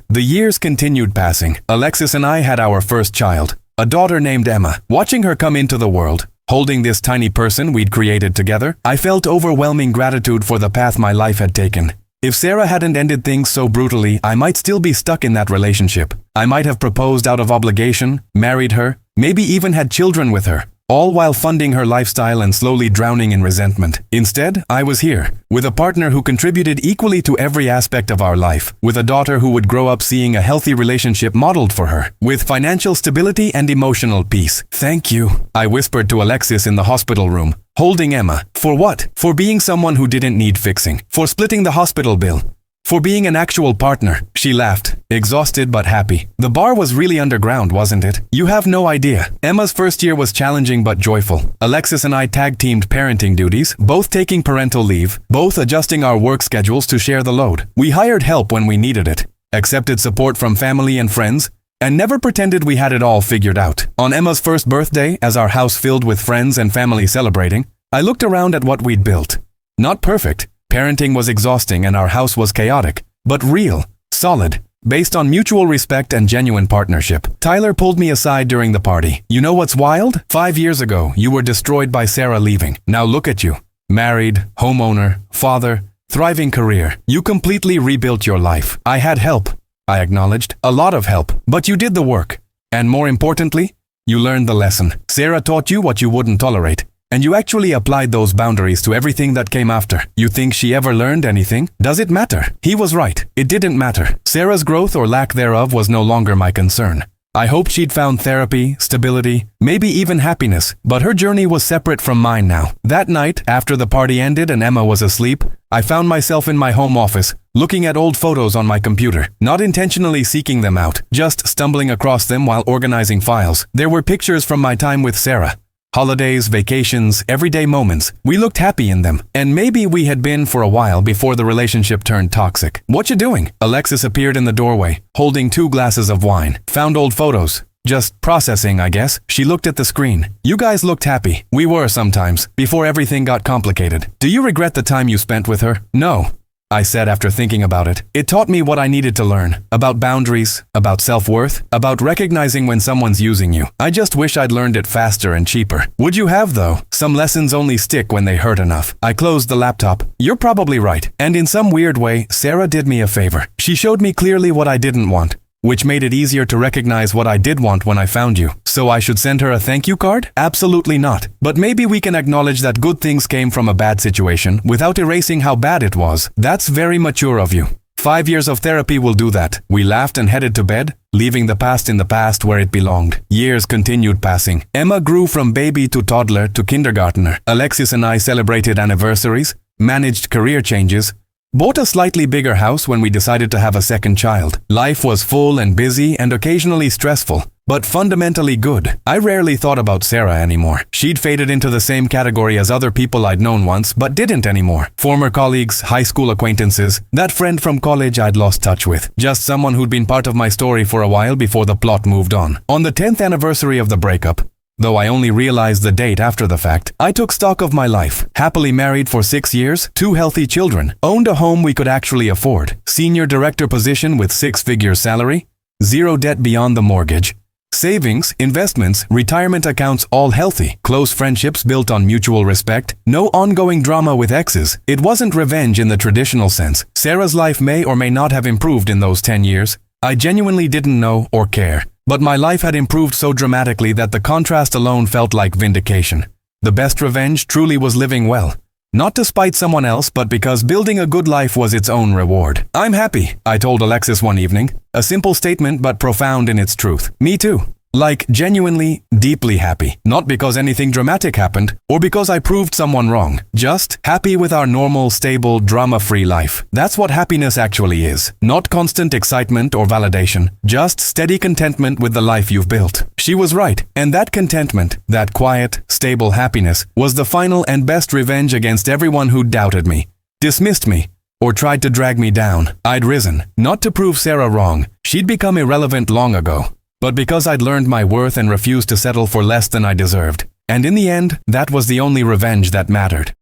The years continued passing. Alexis and I had our first child, a daughter named Emma. Watching her come into the world, holding this tiny person we'd created together, I felt overwhelming gratitude for the path my life had taken. If Sarah hadn't ended things so brutally, I might still be stuck in that relationship. I might have proposed out of obligation, married her, maybe even had children with her, all while funding her lifestyle and slowly drowning in resentment. Instead, I was here, with a partner who contributed equally to every aspect of our life, with a daughter who would grow up seeing a healthy relationship modeled for her, with financial stability and emotional peace. "Thank you," I whispered to Alexis in the hospital room, holding Emma. For what? For being someone who didn't need fixing. For splitting the hospital bill. For being an actual partner. She laughed, exhausted but happy. The bar was really underground, wasn't it? You have no idea. Emma's first year was challenging but joyful. Alexis and I tag-teamed parenting duties, both taking parental leave, both adjusting our work schedules to share the load. We hired help when we needed it, accepted support from family and friends, and never pretended we had it all figured out. On Emma's first birthday, as our house filled with friends and family celebrating, I looked around at what we'd built. Not perfect. Parenting was exhausting and our house was chaotic, but real, solid, based on mutual respect and genuine partnership. Tyler pulled me aside during the party. "You know what's wild? 5 years ago, you were destroyed by Sarah leaving. Now look at you. Married, homeowner, father, thriving career. You completely rebuilt your life. I had help," I acknowledged. "A lot of help. But you did the work. And more importantly, you learned the lesson. Sarah taught you what you wouldn't tolerate. And you actually applied those boundaries to everything that came after. You think she ever learned anything? Does it matter?" He was right. It didn't matter. Sarah's growth or lack thereof was no longer my concern. I hoped she'd found therapy, stability, maybe even happiness, but her journey was separate from mine now. That night, after the party ended and Emma was asleep, I found myself in my home office, looking at old photos on my computer, not intentionally seeking them out, just stumbling across them while organizing files. There were pictures from my time with Sarah. Holidays, vacations, everyday moments. We looked happy in them. And maybe we had been for a while before the relationship turned toxic. "What you doing?" Alexis appeared in the doorway, holding 2 glasses of wine. "Found old photos. Just processing, I guess." She looked at the screen. "You guys looked happy. We were sometimes, before everything got complicated. Do you regret the time you spent with her?" "No," I said after thinking about it. "It taught me what I needed to learn. About boundaries, about self-worth, about recognizing when someone's using you. I just wish I'd learned it faster and cheaper." "Would you have, though? Some lessons only stick when they hurt enough." I closed the laptop. "You're probably right. And in some weird way, Sarah did me a favor. She showed me clearly what I didn't want. which made it easier to recognize what I did want when I found you. So I should send her a thank you card? Absolutely not. But maybe we can acknowledge that good things came from a bad situation without erasing how bad it was. That's very mature of you. 5 years of therapy will do that. We laughed and headed to bed, leaving the past in the past where it belonged. Years continued passing. Emma grew from baby to toddler to kindergartner. Alexis and I celebrated anniversaries, managed career changes, bought a slightly bigger house when we decided to have a second child. Life was full and busy and occasionally stressful, but fundamentally good. I rarely thought about Sarah anymore. She'd faded into the same category as other people I'd known once, but didn't anymore. Former colleagues, high school acquaintances, that friend from college I'd lost touch with. Just someone who'd been part of my story for a while before the plot moved on. On the 10th anniversary of the breakup, though I only realized the date after the fact, I took stock of my life. Happily married for 6 years, 2 healthy children, owned a home we could actually afford, senior director position with 6-figure salary, 0 debt beyond the mortgage, savings, investments, retirement accounts all healthy, close friendships built on mutual respect, no ongoing drama with exes. It wasn't revenge in the traditional sense. Sarah's life may or may not have improved in those 10 years. I genuinely didn't know or care. But my life had improved so dramatically that the contrast alone felt like vindication. The best revenge truly was living well. Not to spite someone else, but because building a good life was its own reward. I'm happy, I told Alexis one evening. A simple statement, but profound in its truth. Me too. Like, genuinely, deeply happy. Not because anything dramatic happened, or because I proved someone wrong. Just happy with our normal, stable, drama-free life. That's what happiness actually is. Not constant excitement or validation. Just steady contentment with the life you've built. She was right, and that contentment, that quiet, stable happiness, was the final and best revenge against everyone who doubted me, dismissed me, or tried to drag me down. I'd risen, not to prove Sarah wrong. She'd become irrelevant long ago. But because I'd learned my worth and refused to settle for less than I deserved. And in the end, that was the only revenge that mattered.